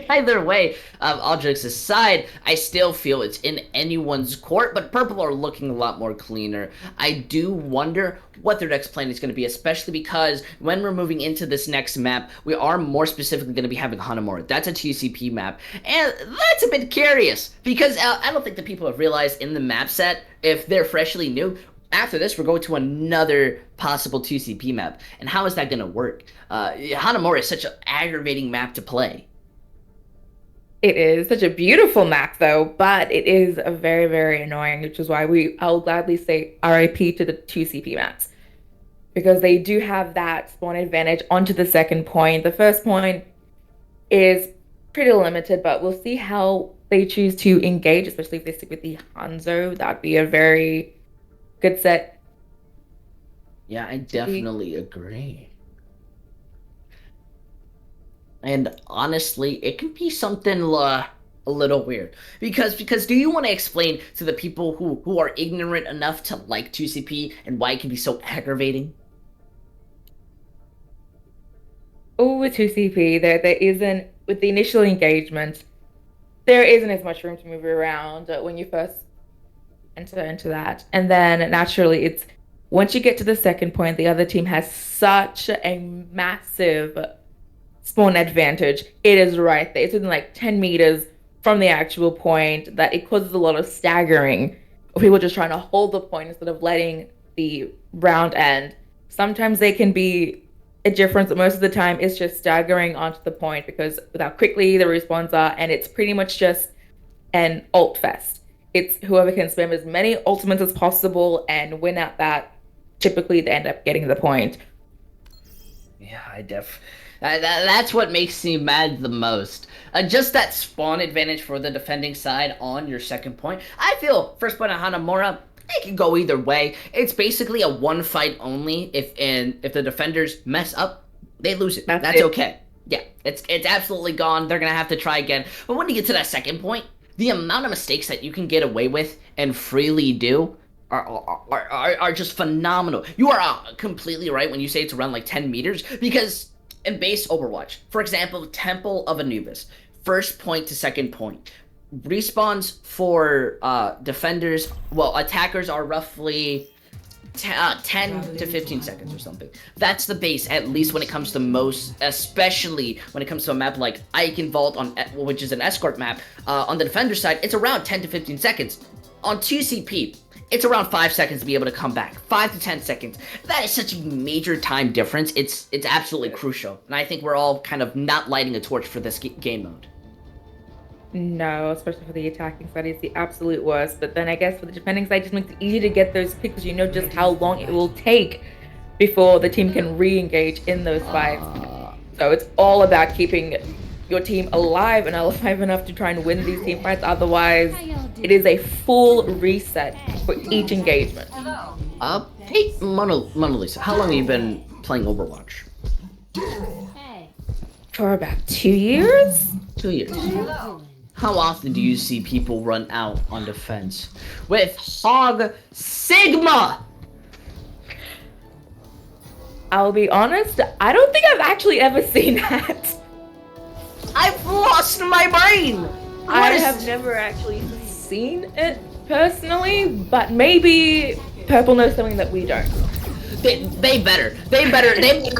Either way, all jokes aside, I still feel it's in anyone's court, but Prpl are looking a lot more cleaner. I do wonder what their next plan is going to be, especially because when we're moving into this next map, we are more specifically going to be having Hanamura. That's a TCP map, and that's a bit curious, because I don't think the people have realized in the map set, if they're freshly new, after this, we're going to another possible 2CP map. And how is that going to work? Hanamura is such an aggravating map to play. It is such a beautiful map, though, but it is a very, very annoying, which is why I'll gladly say RIP to the two CP maps because they do have that spawn advantage onto the second point. The first point is pretty limited, but we'll see how they choose to engage, especially if they stick with the Hanzo. That'd be a very good set Yeah, I to be. definitely agree. And honestly, it can be something a little weird because do you want to explain to the people who are ignorant enough to like 2CP and why it can be so aggravating? Oh, with 2CP, there isn't with the initial engagement, there isn't as much room to move around when you first enter into that. And then naturally, it's Once you get to the second point, the other team has such a massive spawn advantage. It is right there. It's within like 10 meters from the actual point that it causes a lot of staggering of people just trying to hold the point instead of letting the round end. Sometimes they can be a difference, but most of the time it's just staggering onto the point because with how quickly the respawns are, and it's pretty much just an ult fest. It's whoever can spam as many ultimates as possible and win at that. Typically, they end up getting the point. Yeah, that's what makes me mad the most. Just that spawn advantage for the defending side on your second point. I feel first point on Hanamura, it can go either way. It's basically a one fight only. If the defenders mess up, they lose it. That's That's it. okay. Yeah, it's absolutely gone. They're gonna have to try again. But when you get to that second point, the amount of mistakes that you can get away with and freely do are just phenomenal. You are completely right when you say it's around like 10 meters because in base Overwatch, for example, Temple of Anubis, first point to second point, respawns for defenders, well, attackers are roughly 10 to 15 seconds or something. That's the base, at least when it comes to most, especially when it comes to a map like Icon Vault, which is an escort map. On the defender side, it's around 10 to 15 seconds. On 2CP, it's around 5 seconds to be able to come back. 5 to 10 seconds. That is such a major time difference. It's absolutely crucial. And I think we're all kind of not lighting a torch for this game mode. No, especially for the attacking side, it's the absolute worst. But then I guess for the defending side, it just makes it easy to get those picks because you know just how long it will take before the team can re-engage in those fights. So it's all about keeping your team alive and alive enough to try and win these team fights. Otherwise, it is a full reset for each engagement. Hey, Mona Lisa, how long have you been playing Overwatch? For about 2 years? 2 years. How often do you see people run out on defense with Hog Sigma? I'll be honest, I don't think I've actually ever seen that. I've lost my brain. I have never actually seen it personally, but maybe Prpl knows something that we don't. They better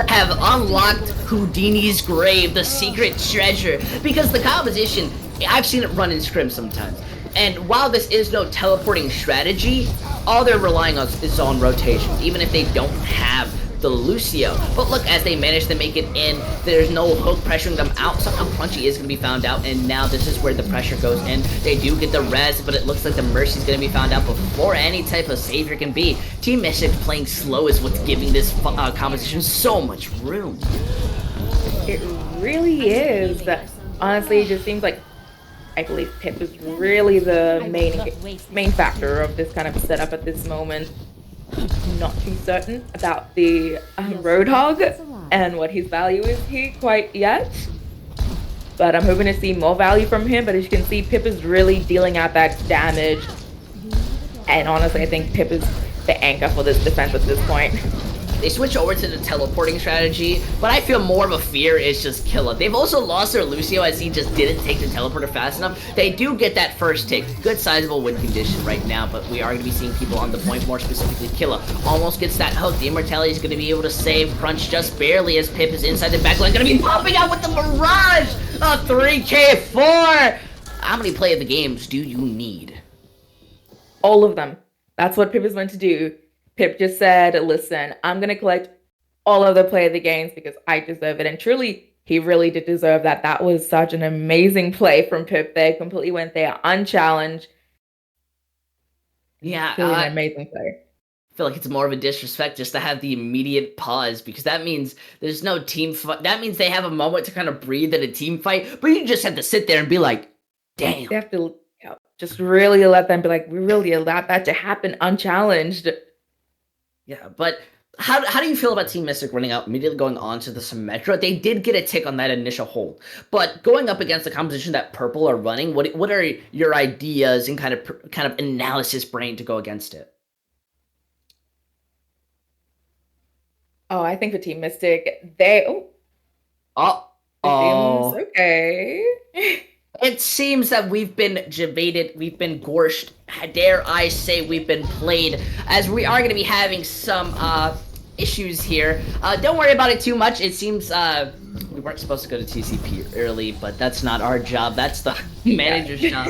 have unlocked Houdini's grave, the secret treasure, because the composition, I've seen it run in scrim sometimes. And while this is no teleporting strategy, all they're relying on is on rotations, even if they don't have the Lucio. But look, as they manage to make it in, there's no hook pressuring them out. Somehow Crunchy is going to be found out, and now this is where the pressure goes in. They do get the res, but it looks like the Mercy's going to be found out before any type of savior can be. Team Mystic playing slow is what's giving this composition so much room. It really is. Honestly, it just seems like I believe Pip is really the main factor of this kind of setup at this moment. Not too certain about the Roadhog and what his value is here quite yet. But I'm hoping to see more value from him. But as you can see, Pip is really dealing out that damage. And honestly, I think Pip is the anchor for this defense at this point. They switch over to the teleporting strategy, but I feel more of a fear is just Killa. They've also lost their Lucio as he just didn't take the teleporter fast enough. They do get that first tick. Good sizable win condition right now, but we are going to be seeing people on the point, more specifically Killa. Almost gets that hook. The Immortality is going to be able to save Crunch just barely as Pip is inside the backline. Going to be popping out with the Mirage! A 3K4! How many play of the games do you need? All of them. That's what Pip is meant to do. Pip just said, listen, I'm going to collect all of the play of the games because I deserve it. And truly, he really did deserve that. That was such an amazing play from Pip there. Completely went there unchallenged. Yeah, really an amazing play. I feel like it's more of a disrespect just to have the immediate pause because that means there's no team fight. That means they have a moment to kind of breathe in a team fight, but you just have to sit there and be like, damn. They have to just really let them be like, we really allowed that to happen unchallenged. Yeah, but how do you feel about Team Mystic running out immediately going on to the Symmetra? They did get a tick on that initial hold, but going up against the composition that Prpl are running, what are your ideas and kind of analysis brain to go against it? Oh, I think for Team Mystic, they Oh, okay. It seems that we've been jebaited, we've been gorshed, dare I say we've been played, as we are going to be having some issues here. Don't worry about it too much. It seems we weren't supposed to go to TCP early, but that's not our job. That's the Yeah. manager's job.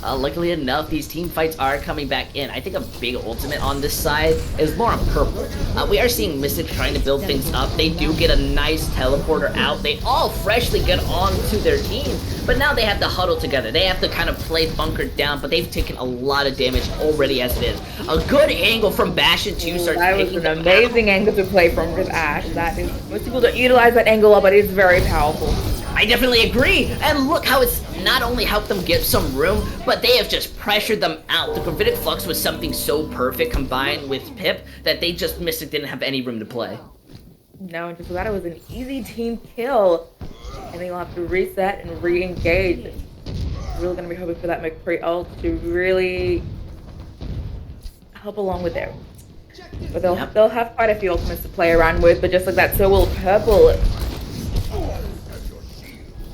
Luckily enough, these team fights are coming back in. I think a big ultimate on this side is more on Prpl. We are seeing Mystic trying to build things up. They do get a nice teleporter out. They all freshly get onto their team, but now they have to huddle together. They have to kind of play bunkered down, but they've taken a lot of damage already as it is. A good angle from Bastion too starts That was taking an them amazing angle to play from with Ash. That is, most people don't utilize that angle up, but it's very powerful. I definitely agree. And look how it's not only helped them get some room, but they have just pressured them out. The Gravitic Flux was something so perfect combined with Pip that they just Mystic didn't have any room to play. No, and just that it was an easy team kill. And then you'll have to reset and re-engage. Really gonna be hoping for that McCree ult to really help along with there. But they'll have quite a few ultimates to play around with, but just like that, so will Prpl.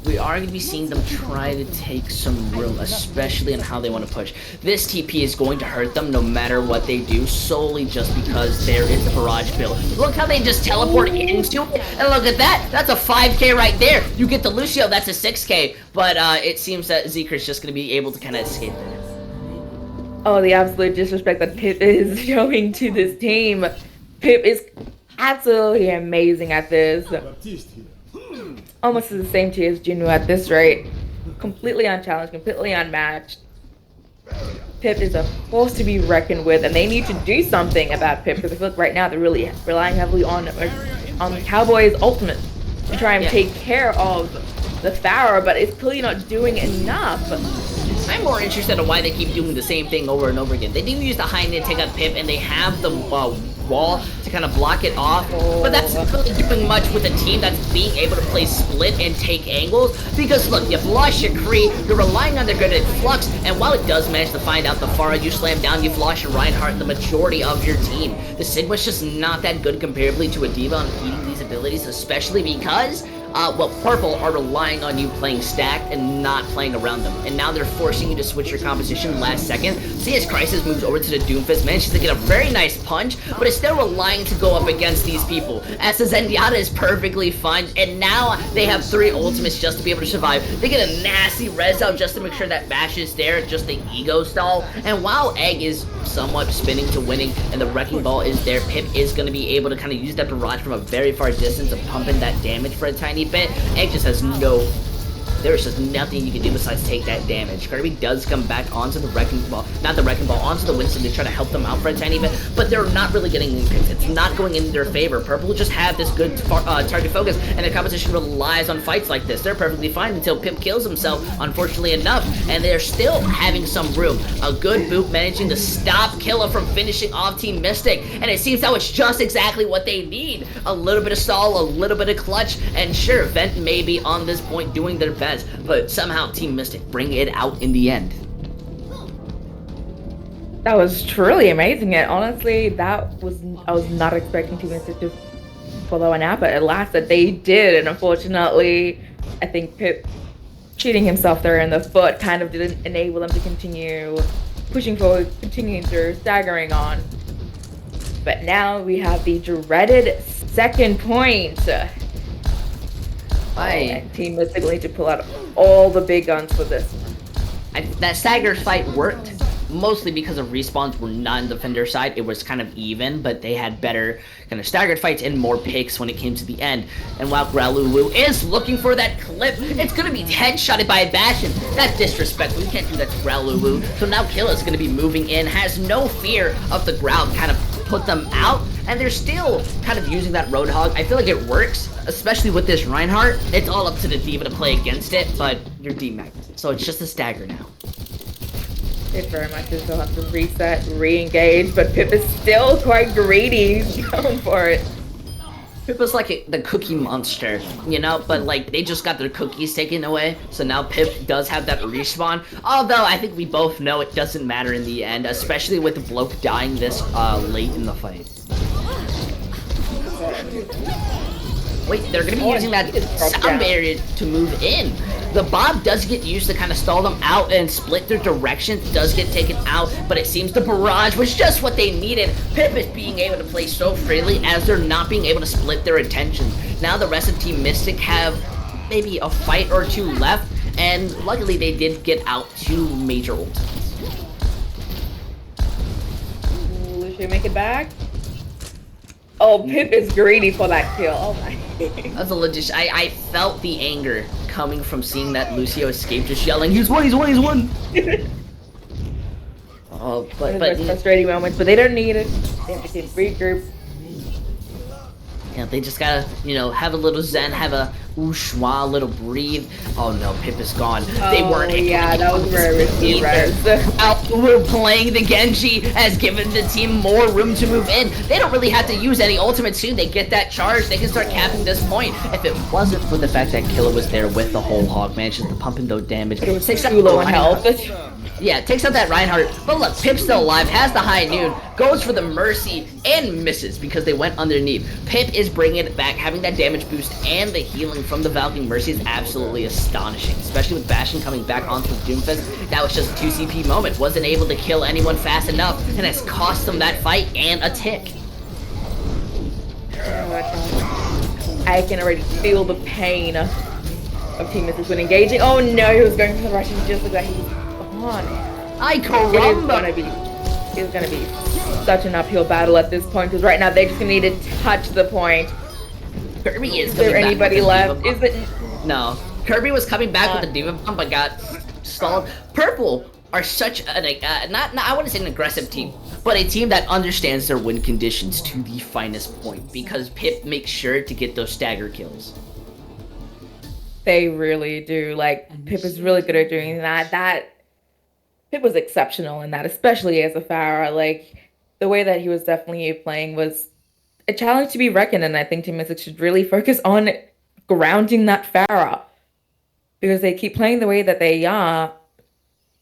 We are going to be seeing them try to take some room, especially on how they want to push. This TP is going to hurt them no matter what they do, solely just because there is a barrage build. Look how they just teleport into it, and look at that. That's a 5k right there. You get the Lucio, that's a 6k, but it seems that Zeeker's just going to be able to kind of escape it. Oh, the absolute disrespect that Pip is showing to this team. Pip is absolutely amazing at this. Almost to the same tier as Jinwoo at this rate. Completely unchallenged, completely unmatched. Pip is a force to be reckoned with, and they need to do something about Pip, because I feel like right now they're really relying heavily on Cowboy's ultimate to try and take care of the Pharaoh, but it's clearly not doing enough. I'm more interested in why they keep doing the same thing over and over again. They do use the high net take out Pip, and they have the wall to kind of block it off, but that's not really doing much with a team that's being able to play split and take angles, because look, you've lost your Kree, you're relying on their good Flux, and while it does manage to find out the Pharah you slam down, you've lost your Reinhardt, the majority of your team. The Sigma's just not that good comparably to a Diva on feeding these abilities, especially because well, Prpl are relying on you playing stacked and not playing around them. And now they're forcing you to switch your composition last second. CS Crisis moves over to the Doomfist, manages to get a very nice punch, but is still relying to go up against these people. As the Zenyatta is perfectly fine, and now they have 3 ultimates just to be able to survive. They get a nasty res out just to make sure that Bash is there, just the ego stall. And while Egg is somewhat spinning to winning and the Wrecking Ball is there, Pip is going to be able to kind of use that barrage from a very far distance of pumping that damage for a tiny bit. Egg just has no... There's just nothing you can do besides take that damage. Kirby does come back onto the Wrecking Ball, not the Wrecking Ball, onto the Winston to try to help them out for a tiny bit, but they're not really getting any picks. It's not going in their favor. Prpl just have this good target focus, and their competition relies on fights like this. They're perfectly fine until Pip kills himself, unfortunately enough, and they're still having some room. A good boot managing to stop Killa from finishing off Team Mystic, and it seems now it's just exactly what they need. A little bit of stall, a little bit of clutch, and sure, Vent may be on this point doing their best, but somehow Team Mystic bring it out in the end. That was truly amazing, and honestly, I was not expecting Team Mystic to follow an app, but at last that they did, and unfortunately, I think Pip shooting himself there in the foot kind of didn't enable them to continue pushing forward, continuing through, staggering on. But now we have the dreaded second point. And Team Mystic will need to pull out all the big guns for this. That staggered fight worked, mostly because of respawns were not on the defender side. It was kind of even, but they had better kind of staggered fights and more picks when it came to the end. And while Growloo is looking for that clip, it's going to be headshotted by a Bastion. That's disrespectful. You can't do that to Growloo. So now Killa's going to be moving in, has no fear of the Growl, kind of put them out, and they're still kind of using that Roadhog. I feel like it works, especially with this Reinhardt. It's all up to the Diva to play against it, but you're demagged. So it's just a stagger now. It very much is. They'll have to reset, re-engage, but Pip is still quite greedy. He's going for it. Pip was like the cookie monster, you know, but like they just got their cookies taken away, so now Pip does have that respawn, although I think we both know it doesn't matter in the end, especially with the bloke dying this late in the fight. Wait, they're going to be using that sound barrier to move in. The Bob does get used to kind of stall them out and split their directions, does get taken out, but it seems the barrage was just what they needed. Pip is being able to play so freely as they're not being able to split their attention. Now the rest of Team Mystic have maybe a fight or two left, and luckily they did get out two major ultimates. Ooh, should we make it back? Oh, Pip is greedy for that kill. Oh my. That's a legit. I felt the anger coming from seeing that Lucio escape, just yelling, "He's won! He's won! He's won!" Oh, but frustrating moments, but they don't need it. They have to regroup. Yeah, they just gotta, have a little zen, have a schwa, a little breathe. Oh no, Pip is gone. They weren't. Yeah, that was very risky, right? We're playing the Genji has given the team more room to move in. They don't really have to use any ultimate soon. They get that charge. They can start capping this point. If it wasn't for the fact that Killer was there with the whole hog, manages to pump in though damage. It was too low on health. Yeah, takes out that Reinhardt, but look, Pip's still alive, has the high noon, goes for the Mercy, and misses because they went underneath. Pip is bringing it back, having that damage boost and the healing from the Valkyrie Mercy is absolutely astonishing, especially with Bastion coming back onto the Doomfist. That was just a 2 CP moment, wasn't able to kill anyone fast enough, and has cost them that fight and a tick. I can already feel the pain of Team Mystic when engaging. Oh no, he was going for the rush, he just looked like he on. I caramba! It's gonna be such an uphill battle at this point because right now they're just gonna need to touch the point. Kirby is. Is there anybody left? Is it? No. Kirby was coming back with the Diva Bomb, but got stalled. Prpl are such an I wouldn't say an aggressive team, but a team that understands their win conditions to the finest point because Pip makes sure to get those stagger kills. They really do. Like Pip is really good at doing that. Pip was exceptional in that, especially as a Pharah. Like, the way that he was definitely playing was a challenge to be reckoned, and I think Team Mystic should really focus on grounding that Pharah. Because they keep playing the way that they are,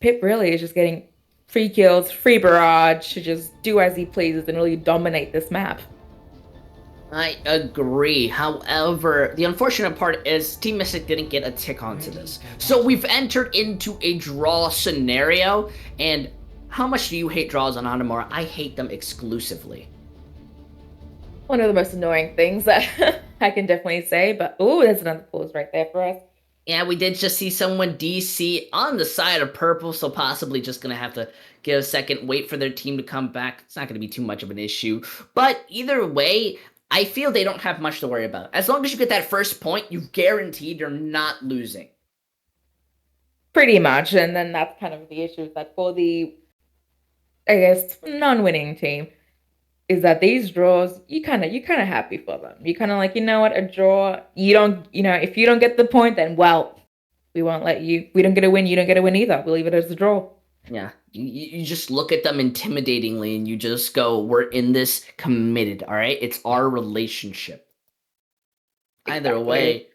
Pip really is just getting free kills, free barrage, to just do as he pleases and really dominate this map. I agree. However, the unfortunate part is Team Mystic didn't get a tick onto this. So we've entered into a draw scenario, and how much do you hate draws on Hanamura? I hate them exclusively. One of the most annoying things that I can definitely say, but ooh, there's another pause right there for us. Yeah, we did just see someone DC on the side of Prpl, so possibly just gonna have to give a second, wait for their team to come back. It's not gonna be too much of an issue. But either way, I feel they don't have much to worry about. As long as you get that first point, you've guaranteed you're not losing. Pretty much, and then that's kind of the issue that for the, I guess, non-winning team, is that these draws, you kind of happy for them. You kind of like, you know what, a draw, you don't, if you don't get the point, then well, we won't let you. We don't get a win, you don't get a win either. We'll leave it as a draw. Yeah, you just look at them intimidatingly and you just go, we're in this committed, all right? It's our relationship. Either way,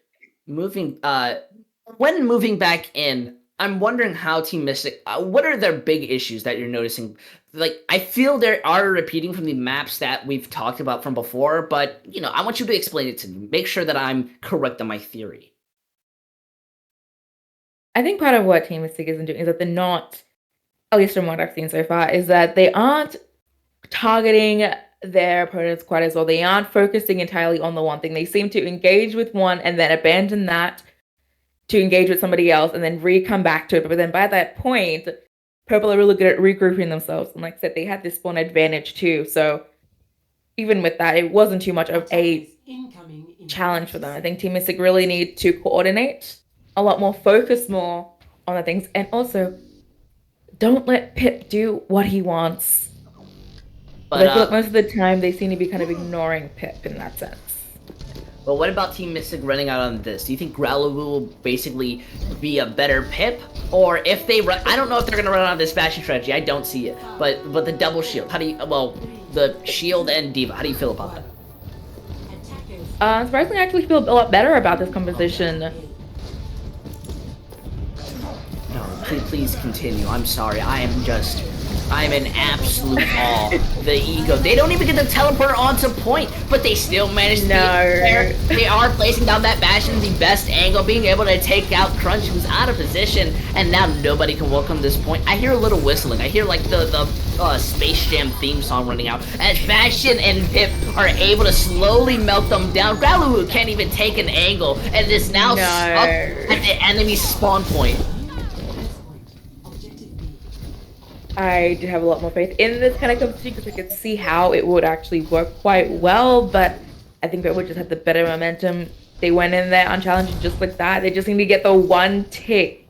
when moving back in, I'm wondering how Team Mystic, what are their big issues that you're noticing? Like, I feel they are repeating from the maps that we've talked about from before, but, I want you to explain it to me. Make sure that I'm correct on my theory. I think part of what Team Mystic isn't doing is that they're not, at least from what I've seen so far, is that they aren't targeting their opponents quite as well. They aren't focusing entirely on the one thing. They seem to engage with one and then abandon that to engage with somebody else and then come back to it. But then by that point, Prpl are really good at regrouping themselves. And like I said, they had this spawn advantage too. So even with that, it wasn't too much of a challenge for them. I think Team Mystic really need to coordinate a lot more, focus more on the things, and also don't let Pip do what he wants. But I feel like most of the time they seem to be kind of ignoring Pip in that sense. But what about Team Mystic running out on this? Do you think Growler will basically be a better Pip? Or if they run, I don't know if they're gonna run out of this Bastion strategy. I don't see it. But the double shield, the shield and Diva, how do you feel about that? Surprisingly, I actually feel a lot better about this composition. please continue. I'm sorry. I'm in absolute awe. The ego. They don't even get to teleport onto point, but they still manage to be there. No. They are placing down that bash in the best angle, being able to take out Crunch, who's out of position, and now nobody can welcome this point. I hear a little whistling. I hear like the Space Jam theme song running out as Bastion and Pip are able to slowly melt them down. Gralu can't even take an angle and is now No. stuck at the enemy spawn point. I did have a lot more faith in this kind of competition because I could see how it would actually work quite well, but I think Prpl just had the better momentum. They went in there unchallenged just like that. They just need to get the one tick.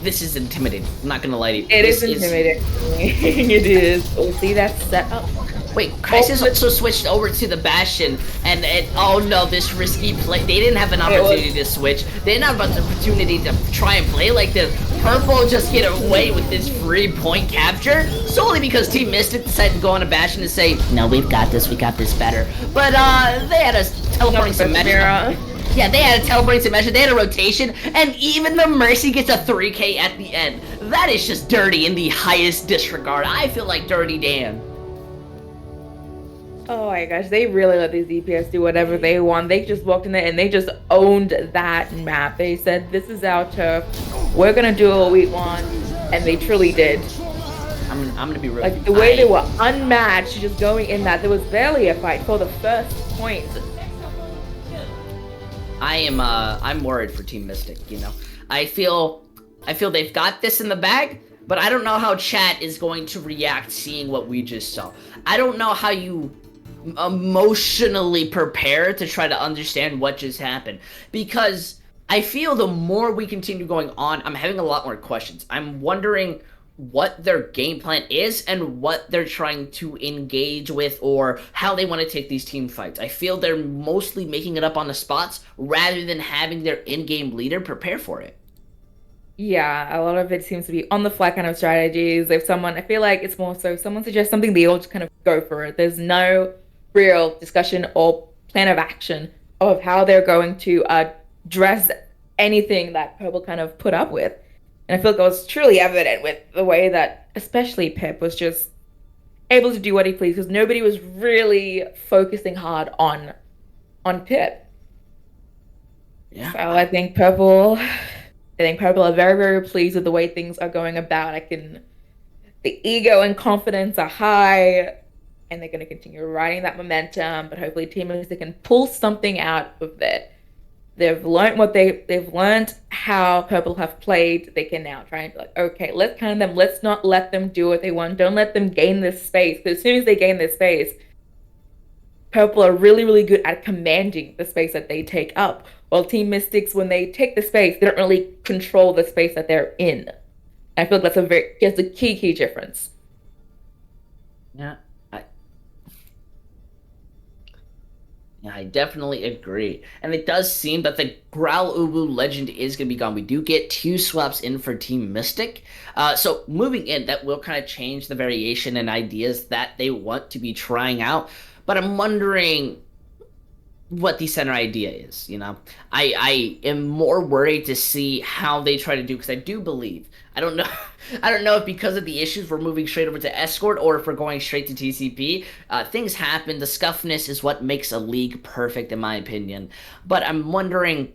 This is intimidating. I'm not gonna lie to you. It is intimidating. It is. Oh, see that set up. Wait, Crisis also switched over to the Bastion, and oh no, this risky play. They didn't have an opportunity to switch. They didn't have an opportunity to try and play like this. Prpl just get away with this free point capture solely because Team Mystic decided to go on a Bastion and say, "No, we got this better." But they had us teleporting some measure. Yeah, they had a teleporting some measure. They had a rotation, and even the Mercy gets a 3K at the end. That is just dirty in the highest disregard. I feel like Dirty Dan. Oh my gosh, they really let these DPS do whatever they want. They just walked in there and they just owned that map. They said, this is our turf. We're gonna do what we want. And they truly did. I'm gonna be real. Like the way they were unmatched, just going in that. There was barely a fight for the first point. I'm worried for Team Mystic, you know. I feel they've got this in the bag, but I don't know how chat is going to react seeing what we just saw. I don't know how you emotionally prepare to try to understand what just happened, because I feel the more we continue going on, I'm having a lot more questions. I'm wondering what their game plan is and what they're trying to engage with or how they want to take these team fights. I feel they're mostly making it up on the spots rather than having their in-game leader prepare for it. Yeah, a lot of it seems to be on the fly kind of strategies. If someone, I feel like it's more so someone suggests something, they all just kind of go for it. There's no real discussion or plan of action of how they're going to address anything that Prpl kind of put up with. And I feel like it was truly evident with the way that especially Pip was just able to do what he pleased because nobody was really focusing hard on Pip. Yeah. So I think Prpl are very, very pleased with the way things are going about. The ego and confidence are high, and they're going to continue riding that momentum. But hopefully, Team Mystic can pull something out of it. They've learned they've learned how Prpl have played. They can now try and be like, okay, let's count them. Let's not let them do what they want. Don't let them gain this space. Because as soon as they gain this space, Prpl are really, really good at commanding the space that they take up. While Team Mystics, when they take the space, they don't really control the space that they're in. I feel like that's a key difference. Yeah, I definitely agree. And it does seem that the Growl Ubu legend is going to be gone. We do get 2 swaps in for Team Mystic. So moving in, that will kind of change the variation and ideas that they want to be trying out. But I'm wondering what the center idea is, you know? I am more worried to see how they try to do, because I do believe, I don't know if because of the issues we're moving straight over to Escort or if we're going straight to TCP. Things happen. The scuffness is what makes a league perfect, in my opinion. But I'm wondering,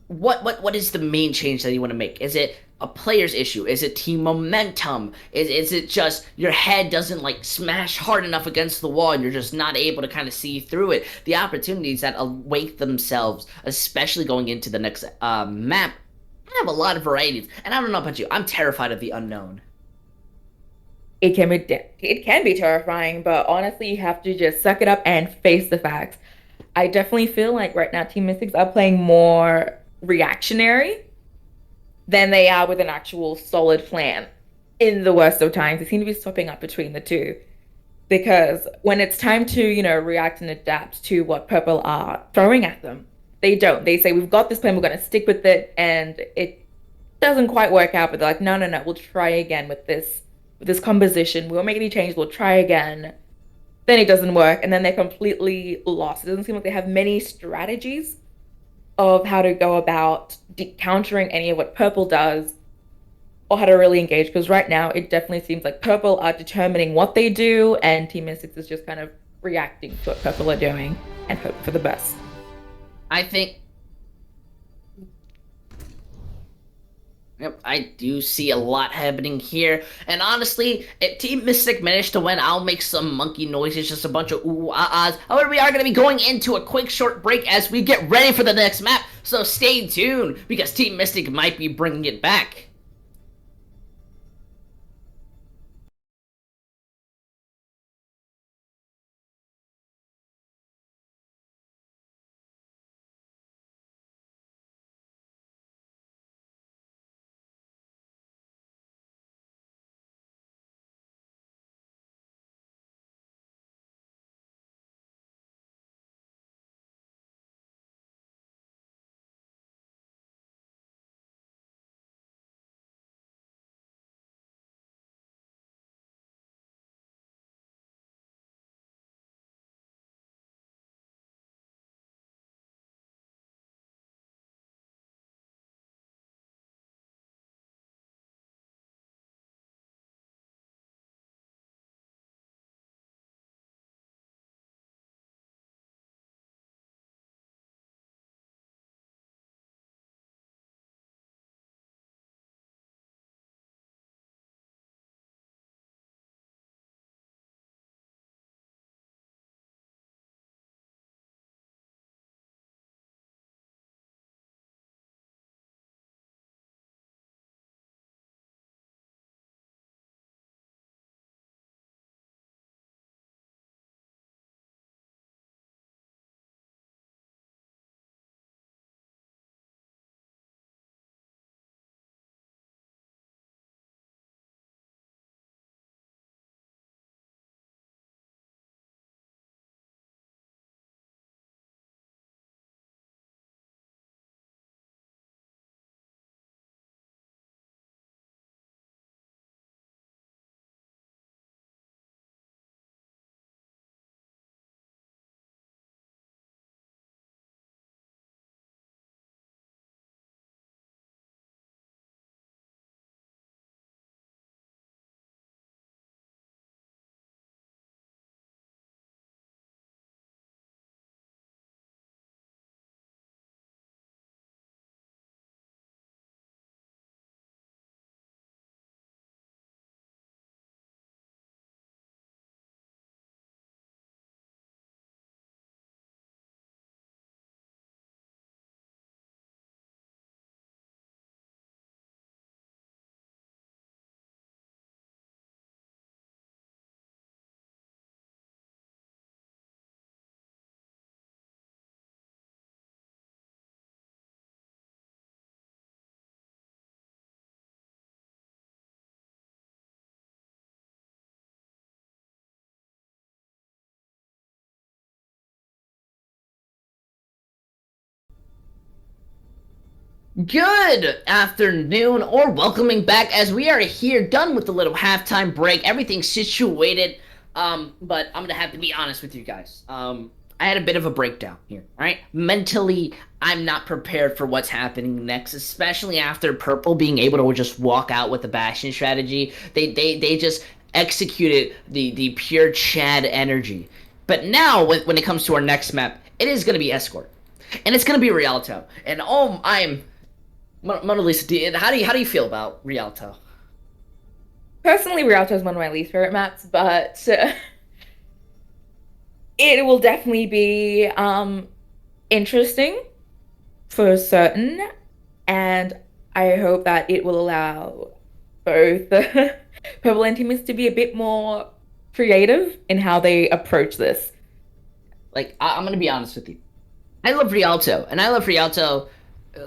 what is the main change that you want to make? Is it a player's issue? Is it team momentum? Is it just your head doesn't like smash hard enough against the wall and you're just not able to kind of see through it? The opportunities that await themselves, especially going into the next map, have a lot of varieties. And I don't know about you, I'm terrified of the unknown. It can be terrifying, but honestly, you have to just suck it up and face the facts. I definitely feel like right now Team Mystics are playing more reactionary than they are with an actual solid plan. In the worst of times, they seem to be swapping up between the two. Because when it's time to, react and adapt to what Prpl are throwing at them, they don't. They say, we've got this plan, we're going to stick with it, and it doesn't quite work out, but they're like, no, we'll try again with this composition. We won't make any changes, we'll try again. Then it doesn't work, and then they're completely lost. It doesn't seem like they have many strategies of how to go about countering any of what Purple does or how to really engage. Because right now, it definitely seems like Purple are determining what they do, and Team Mystics is just kind of reacting to what Purple are doing and hope for the best. I think Yep, I do see a lot happening here. And honestly, if Team Mystic managed to win, I'll make some monkey noises, just a bunch of ooh-ah-ahs. However, we are going to be going into a quick short break as we get ready for the next map. So stay tuned, because Team Mystic might be bringing it back. Good afternoon, or welcoming back, as we are here, done with the little halftime break. Everything's situated. But I'm gonna have to be honest with you guys. I had a bit of a breakdown here. All right, mentally, I'm not prepared for what's happening next, especially after Purple being able to just walk out with the Bastion strategy. They just executed the pure Chad energy. But now, when it comes to our next map, it is gonna be Escort, and it's gonna be Rialto. And oh, I'm Mona Lisa, how do you feel about Rialto? Personally, Rialto is one of my least favorite maps, but it will definitely be interesting for certain, and I hope that it will allow both the Purple and Teammates to be a bit more creative in how they approach this. Like, I'm gonna be honest with you. I love Rialto, and I love Rialto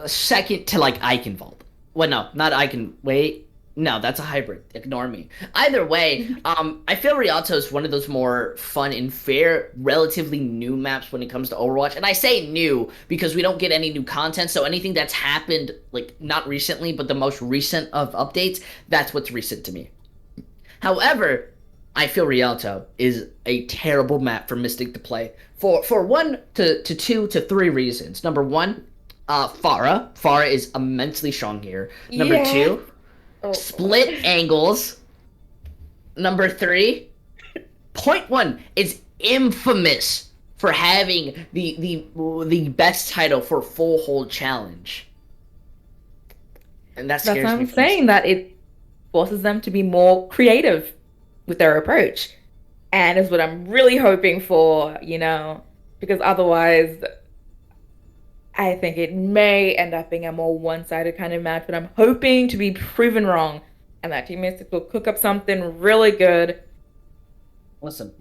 second to like Eichenwald. Well, no, not Eichen. Wait, no, that's a hybrid. Ignore me. Either way, I feel Rialto is one of those more fun and fair, relatively new maps when it comes to Overwatch. And I say new because we don't get any new content, so anything that's happened, like not recently, but the most recent of updates, that's what's recent to me. However, I feel Rialto is a terrible map for Mystic to play for one to two to three reasons. Number one, Farah. Farah is immensely strong here. Number Yeah. two, Oh split God. angles. Number three, point one is infamous for having the best title for full hold challenge, and that That's what scares me I'm for this. saying, that it forces them to be more creative with their approach. And is what I'm really hoping for, because otherwise I think it may end up being a more one-sided kind of match, but I'm hoping to be proven wrong and that Team Mystic will cook up something really good. Listen.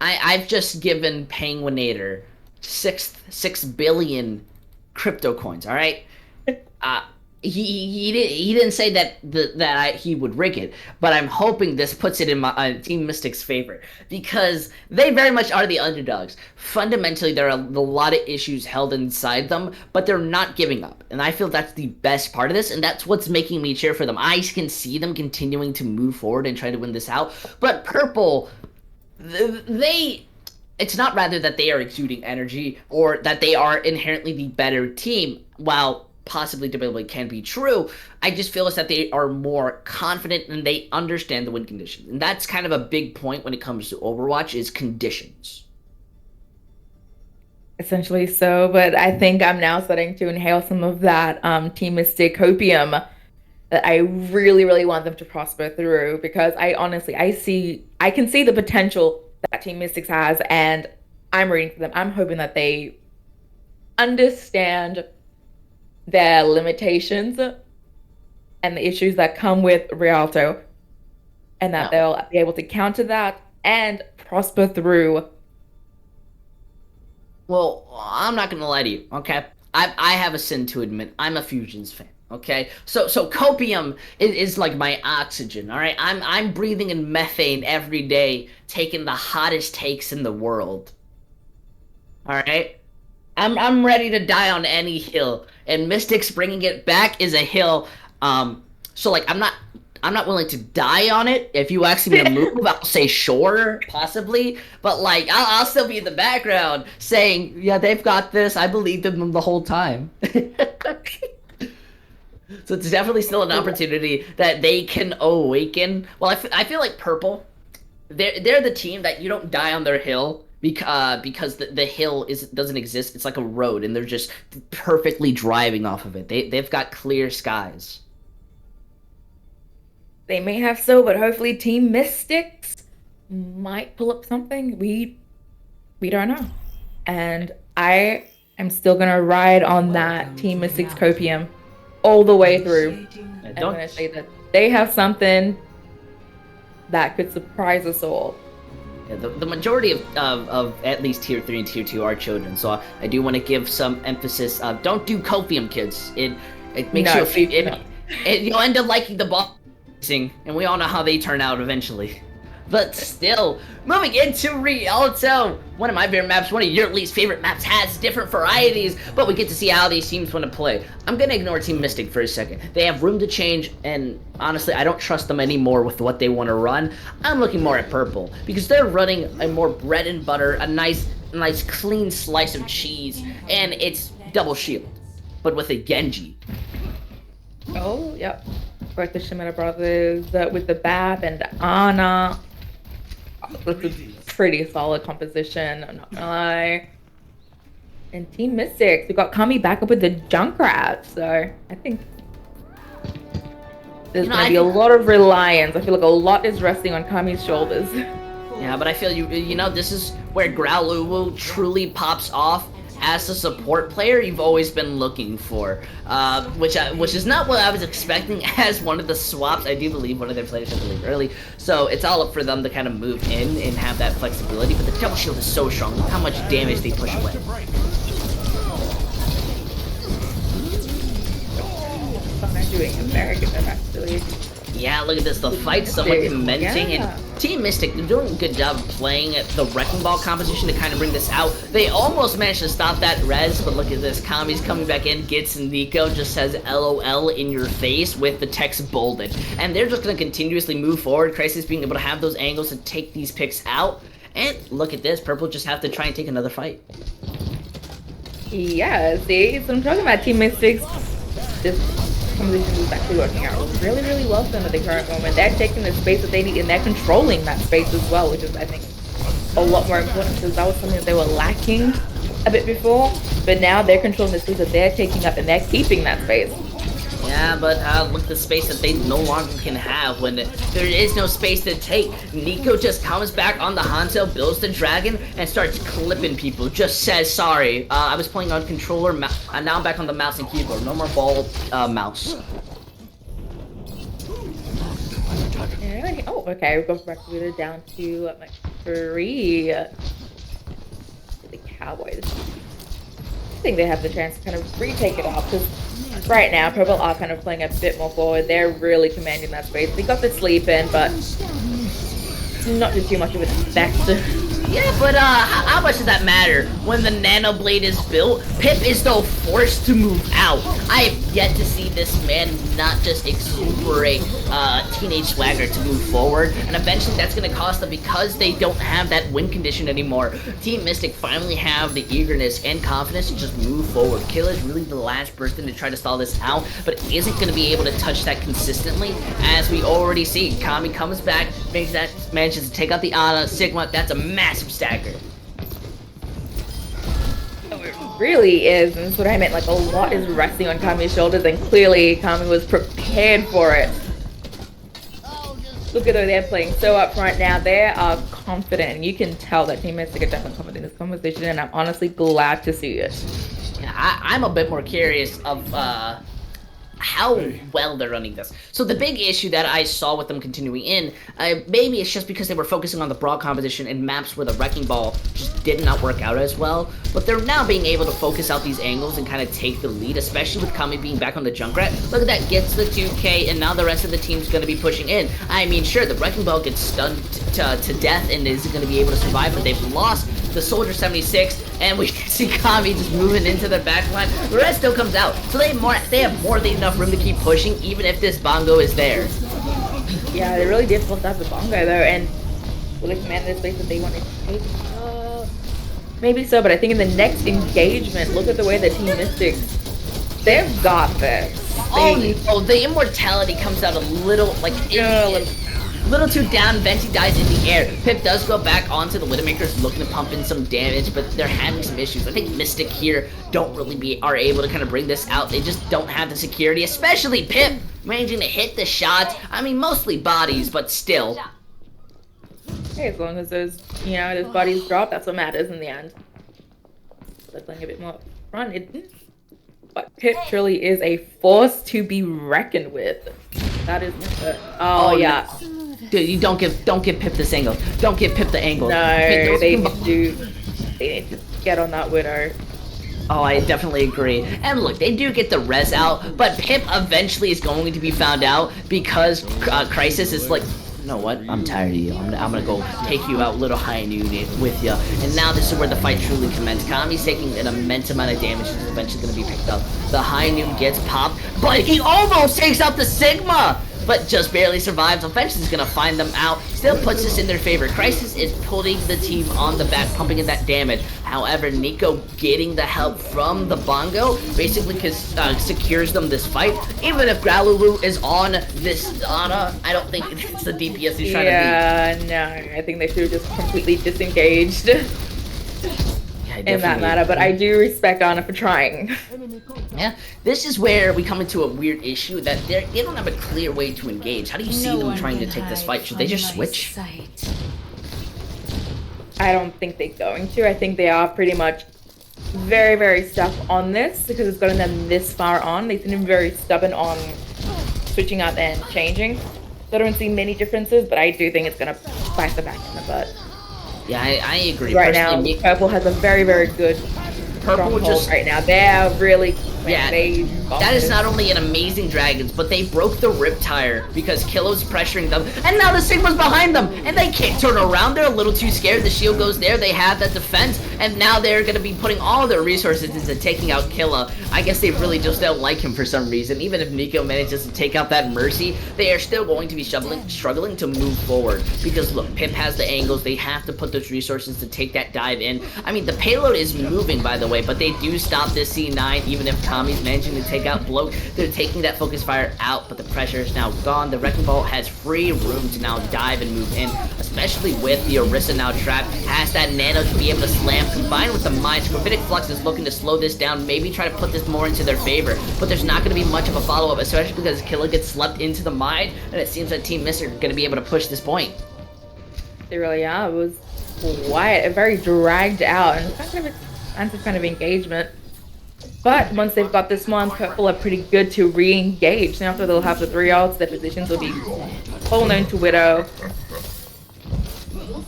I've just given Penguinator 6 billion crypto coins. All right. Uh, he didn't say he would rig it, but I'm hoping this puts it in my Team Mystic's favor because they very much are the underdogs. Fundamentally, there are a lot of issues held inside them, but they're not giving up, and I feel that's the best part of this, and that's what's making me cheer for them. I can see them continuing to move forward and try to win this out, but Prpl, they it's not rather that they are exuding energy or that they are inherently the better team. While possibly debatably can be true, I just feel as that they are more confident and they understand the win conditions. And that's kind of a big point when it comes to Overwatch is conditions. Essentially so, but I think I'm now starting to inhale some of that Team Mystic copium that I really, really want them to prosper through because I can see the potential that Team Mystics has, and I'm rooting for them. I'm hoping that they understand their limitations and the issues that come with Rialto, and that Now, they'll be able to counter that and prosper through. well, I'm not gonna lie to you, okay? I have a sin to admit. I'm a Fusions fan. Okay, so copium is like my oxygen. All right, I'm breathing in methane every day, taking the hottest takes in the world. All right, I'm ready to die on any hill, and Mystics bringing it back is a hill. So like I'm not willing to die on it. If you ask me to move, I'll say sure, possibly, but like I'll still be in the background saying, yeah, they've got this. I believed in them the whole time. So it's definitely still an opportunity that they can awaken. Well, I feel like Prpl, they're the team that you don't die on their hill because the hill doesn't exist. It's like a road, and they're just perfectly driving off of it. They've got clear skies. They may have so, but hopefully Team Mystics might pull up something. We don't know. And I am still gonna ride on that Team Mystics copium all the way through. Yeah, I'm don't gonna say that they have something that could surprise us all. Yeah, the majority of at least tier 3 and tier 2 are children, so I do want to give some emphasis. Don't do copium, kids. It makes No, you please no. you'll end up liking the boxing, and we all know how they turn out eventually. But still, moving into Rialto, one of my favorite maps, one of your least favorite maps, has different varieties, but we get to see how these teams want to play. I'm gonna ignore Team Mystic for a second. They have room to change, and honestly, I don't trust them anymore with what they want to run. I'm looking more at Prpl, because they're running a more bread and butter, a nice clean slice of cheese, and it's double shield, but with a Genji. Oh, yep. Both the Shimada brothers with the Bab and Anna. It's a pretty solid composition, I'm not gonna lie. And Team Mystics, we got Kami back up with the Junkrat, so I think there's gonna be a lot of reliance. I feel like a lot is resting on Kami's shoulders. Yeah, but I feel you know this is where Growlithe truly pops off as a support player you've always been looking for, which is not what I was expecting as one of the swaps. I do believe one of their players had to leave early, so it's all up for them to kind of move in and have that flexibility. But the double shield is so strong. Look how much damage they push away. They're doing a very good job, actually. Yeah, look at this. The fight's somewhat commencing, Yeah. and Team Mystic, they're doing a good job of playing the Wrecking Ball composition to kind of bring this out. They almost managed to stop that res, but look at this. Kami's coming back in, gets Nico, just says LOL in your face with the text bolded. And they're just going to continuously move forward. Crisis being able to have those angles to take these picks out. And look at this. Prpl just have to try and take another fight. Yeah, see, so I'm talking about Team Mystics. This composition is exactly working out really, really well for them at the current moment. They're taking the space that they need and they're controlling that space as well, which is, I think, a lot more important because that was something that they were lacking a bit before. But now they're controlling the space that they're taking up and they're keeping that space. Yeah, but look the space that they no longer can have when there is no space to take. Nico just comes back on the Hanzo, builds the dragon, and starts clipping people. Just says, sorry, I was playing on controller, now I'm back on the mouse and keyboard. No more ball mouse. Oh, okay, we go back to down to like 3. The Cowboys. I think they have the chance to kind of retake it off because right now Prpl are kind of playing a bit more forward. They're really commanding that space. They got the sleep in, but not too much of an effect. Yeah, but how much does that matter? When the Nano Blade is built, Pip is though forced to move out. I have yet to see this man not just exuberate teenage swagger to move forward, and eventually that's going to cost them because they don't have that win condition anymore. Team Mystic finally have the eagerness and confidence to just move forward. Kill is really the last person to try to stall this out, but isn't going to be able to touch that consistently, as we already see. Kami comes back, manages to take out the Ana, Sigma, that's a massive stagger. It really is, and that's what I meant. Like, a lot is resting on Kami's shoulders, and clearly Kami was prepared for it. Look at how they're playing so up front now. They are confident, and you can tell that Team Mystic are definitely confident in this conversation, and I'm honestly glad to see it. Yeah, I'm a bit more curious of how well they're running this. So the big issue that I saw with them continuing in, maybe it's just because they were focusing on the broad composition and maps where the Wrecking Ball just did not work out as well, but they're now being able to focus out these angles and kind of take the lead, especially with Kami being back on the Junkrat. Look at that, gets the 2K, and now the rest of the team's going to be pushing in. I mean, sure, the Wrecking Ball gets stunned to death and isn't going to be able to survive, but they've lost the Soldier 76, and we see Kami just moving into the backline. The rest still comes out, so they have more than enough room to keep pushing, even if this bongo is there. Yeah, they really did fuck up the bongo though, and will they command this space that they wanted to take? Maybe so, but I think in the next engagement, look at the way that Team Mystics, they've got this. The immortality comes out a little, like, little too down. Venti dies in the air. Pip does go back onto the Widowmakers looking to pump in some damage, but they're having some issues. I think Mystic here don't really are able to kind of bring this out. They just don't have the security, especially Pip managing to hit the shots. I mean, mostly bodies, but still. Hey, as long as those bodies drop, that's what matters in the end. They're playing a bit more front. But Pip truly is a force to be reckoned with. That is oh yeah. Dude, you don't give Pip this angle. Don't give Pip the angle. No, they need to get on that Widow. Oh, I definitely agree. And look, they do get the res out, but Pip eventually is going to be found out because Crisis is like, you know what? I'm tired of you. I'm gonna go take you out, little high noon with you. And now this is where the fight truly commences. Kami's taking an immense amount of damage. He's eventually gonna be picked up. The high noon gets popped, but he almost takes out the Sigma, but just barely survives. Eventually he's gonna find them out. Still puts this in their favor. Crisis is pulling the team on the back, pumping in that damage. However, Nico getting the help from the bongo basically secures them this fight. Even if Gralulu is on this Ana, I don't think it's the DPS he's trying to beat. Yeah, no, I think they should have just completely disengaged in that matter, but I do respect Ana for trying. Yeah, this is where we come into a weird issue that they don't have a clear way to engage. How do you see them trying to take this fight? Should they just switch? I don't think they're going to. I think they are pretty much very, very stuck on this because it's gotten them this far on. They seem very stubborn on switching out and changing. So I don't see many differences, but I do think it's going to bite the back in the butt. Yeah, I agree. Right now, Prpl has a very, very good Prpl just right now. They're really man. Yeah, They got that is this. not only an amazing Dragons, but they broke the Riptire because Killo's pressuring them, and now the Sigma's behind them, and they can't turn around. They're a little too scared. The shield goes there. They have that defense, and now they're going to be putting all their resources into taking out Killa. I guess they really just don't like him for some reason. Even if Nico manages to take out that Mercy, they are still going to be struggling to move forward because, look, Pip has the angles. They have to put those resources to take that dive in. I mean, the payload is moving, by the way, but they do stop this C9, even if Kami's managing to take out Bloat. They're taking that focus fire out, but the pressure is now gone. The Wrecking Ball has free room to now dive and move in, especially with the Orisa now trapped. Has that Nano to be able to slam, combined with the Mines. Gravitic Flux is looking to slow this down, maybe try to put this more into their favor, but there's not going to be much of a follow-up, especially because Killa gets slept into the Mine, and it seems that Team Mist are going to be able to push this point. They really are. It was quiet, very dragged out, and kind of expensive kind of engagement. But once they've got this one, Prpl are pretty good to re-engage. Now after they'll have the 3 ults, their positions will be all known to Widow.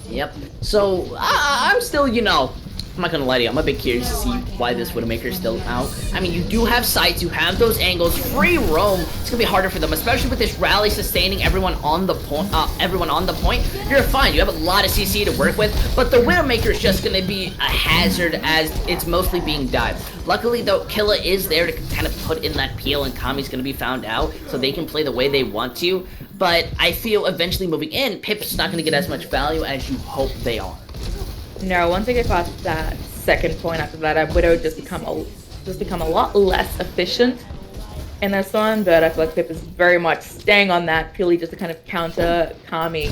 Yep. So, I'm still, you know, I'm not gonna lie to you, I'm a bit curious to see why this Widowmaker is still out. I mean, you do have sights, you have those angles, free roam. It's gonna be harder for them, especially with this rally sustaining everyone on the point. You're fine. You have a lot of CC to work with, but the Widowmaker is just gonna be a hazard as it's mostly being dived. Luckily, though, Killa is there to kind of put in that peel, and Kami's gonna be found out, so they can play the way they want to. But I feel eventually moving in, Pip's not gonna get as much value as you hope they are. No, once they get past that second point after that, Widow just become a lot less efficient in this one, but I feel like Pip is very much staying on that purely just to kind of counter Kami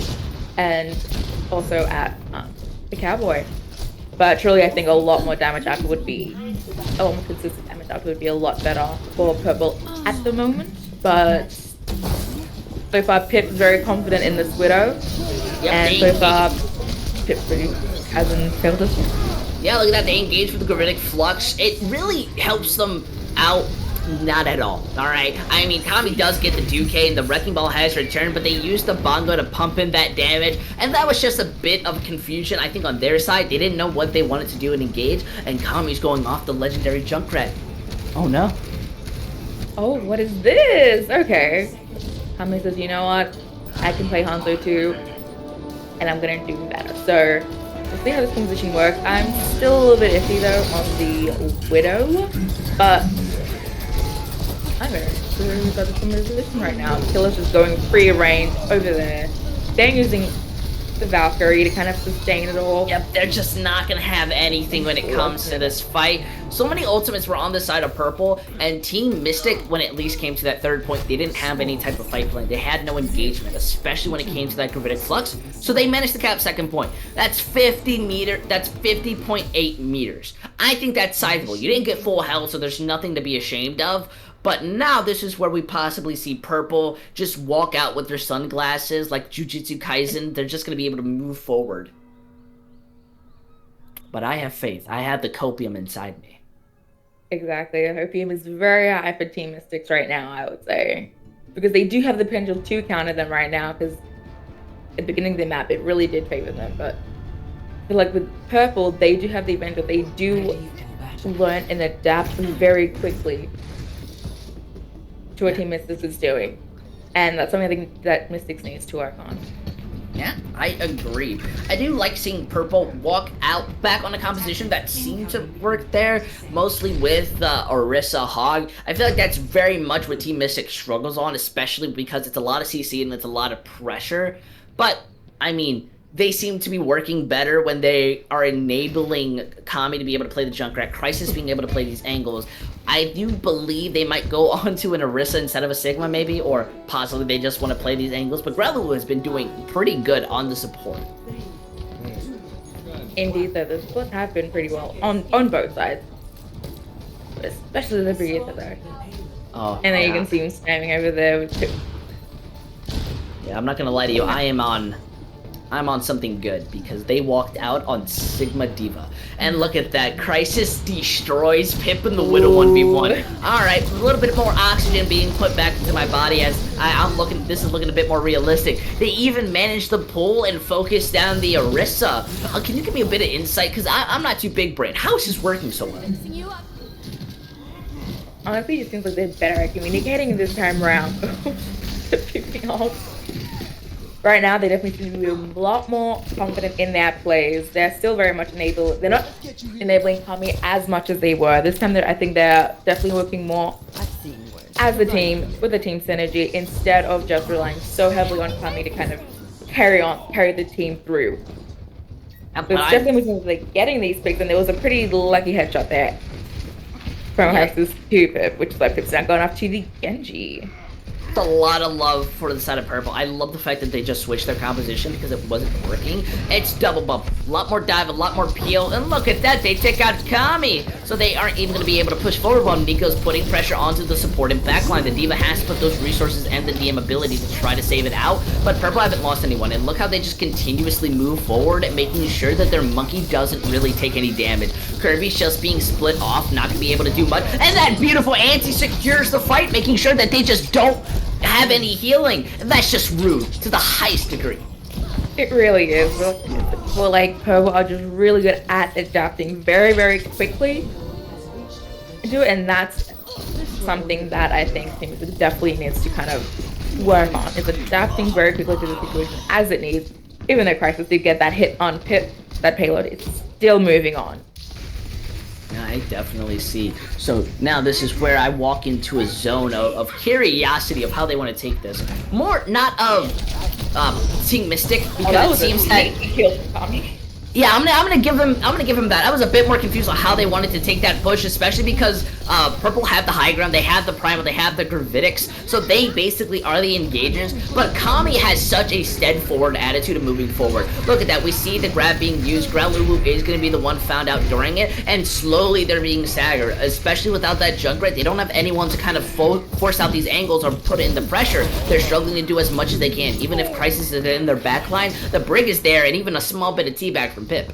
and also at the Cowboy. But truly, I think a lot more damage output would be, a lot more consistent damage output would be a lot better for Prpl at the moment. But so far, Pip's very confident in this Widow, and so far, Pip pretty hasn't failed us. Yeah, look at that. They engage with the Gravitic Flux. It really helps them out. Not at all. Alright? I mean, Kami does get the Duque and the Wrecking Ball has returned, but they used the Bongo to pump in that damage, and that was just a bit of confusion, I think, on their side. They didn't know what they wanted to do and engage, and Kami's going off the legendary Junkrat. Oh no. Oh, what is this? Okay. Kami says, you know what? I can play Hanzo too, and I'm gonna do better. So, we'll see how this composition works. I'm still a little bit iffy though on the Widow, but I'm very curious about the composition right now. Killa's just going free range over there. They're using the Valkyrie to kind of sustain it all. Yep, they're just not gonna have anything when it comes to this fight. So many ultimates were on the side of Prpl, and Team Mystic, when it at least came to that third point, they didn't have any type of fight plan. They had no engagement, especially when it came to that Gravitic Flux. So they managed to cap second point. That's 50.8 meters. I think that's sizable. You didn't get full health, so there's nothing to be ashamed of. But now this is where we possibly see Prpl just walk out with their sunglasses like Jujutsu Kaisen. They're just going to be able to move forward. But I have faith. I have the copium inside me. Exactly. The opium is very high for Team Mystics right now, I would say. Because they do have the potential to counter them right now, because at the beginning of the map, it really did favor them. But I feel like with Prpl, they do have the advantage that they do learn and adapt very quickly to what Team Mystics is doing. And that's something I think that Mystics needs to work on. Yeah, I agree. I do like seeing Prpl walk out back on a composition that seemed to work there, mostly with Orisa Hog. I feel like that's very much what Team Mystic struggles on, especially because it's a lot of CC and it's a lot of pressure. But, I mean, they seem to be working better when they are enabling Kami to be able to play the Junkrat, Crisis being able to play these angles. I do believe they might go on to an Orisa instead of a Sigma maybe, or possibly they just want to play these angles, but Grelu has been doing pretty good on the support. Indeed, though, the splits have been pretty well on both sides. Especially the Brigitte though. Oh, and then you can see him spamming over there with two. Yeah, I'm not gonna lie to you, I'm on something good, because they walked out on Sigma Diva. And look at that, Crisis destroys Pip in the Widow 1v1. Alright, a little bit more oxygen being put back into my body as this is looking a bit more realistic. They even managed to pull and focus down the Orisa. Can you give me a bit of insight? Because I'm not too big brain. How is this working so well? honestly, it seems like they're better at communicating this time around. To be honest. Right now, they definitely seem to be a lot more confident in their plays. They're still very much enabled. They're not enabling Kami as much as they were. This time, I think they're definitely working more as a team with the team synergy instead of just relying so heavily on Kami to kind of carry the team through. So it's definitely like getting these picks, and there was a pretty lucky headshot there from Hex's 2-pip, which left Pip's not going off to the Genji. A lot of love for the side of Prpl. I love the fact that they just switched their composition because it wasn't working. It's double bump, a lot more dive, a lot more peel, and look at that, they take out Kami, so they aren't even going to be able to push forward while Nico's putting pressure onto the support and backline. The D.Va has to put those resources and the DM ability to try to save it out, but Prpl haven't lost anyone, and look how they just continuously move forward, making sure that their monkey doesn't really take any damage. Kirby's just being split off, not going to be able to do much, and that beautiful anti secures the fight, making sure that they just don't have any healing, and that's just rude to the highest degree. It really is. Well, like Prpl are just really good at adapting very, very quickly to it, and that's something that I think teams definitely needs to kind of work on. Is adapting very quickly to the situation as it needs. Even though Crisis did get that hit on Pip, that payload is still moving on. I definitely see. So now this is where I walk into a zone of curiosity of how they want to take this. More not of Team Mystic because it seems that killed Tommy. Yeah, I'm gonna give him that. I was a bit more confused on how they wanted to take that push, especially because Prpl have the high ground, they have the primal, they have the gravitics, so they basically are the engagers. But Kami has such a stead forward attitude of moving forward. Look at that, we see the grab being used. Growlulu is gonna be the one found out during it, and slowly they're being staggered, especially without that Junkrat. They don't have anyone to kind of force out these angles or put it in the pressure. They're struggling to do as much as they can. Even if Crisis is in their backline, the Brig is there, and even a small bit of teabag from Pip.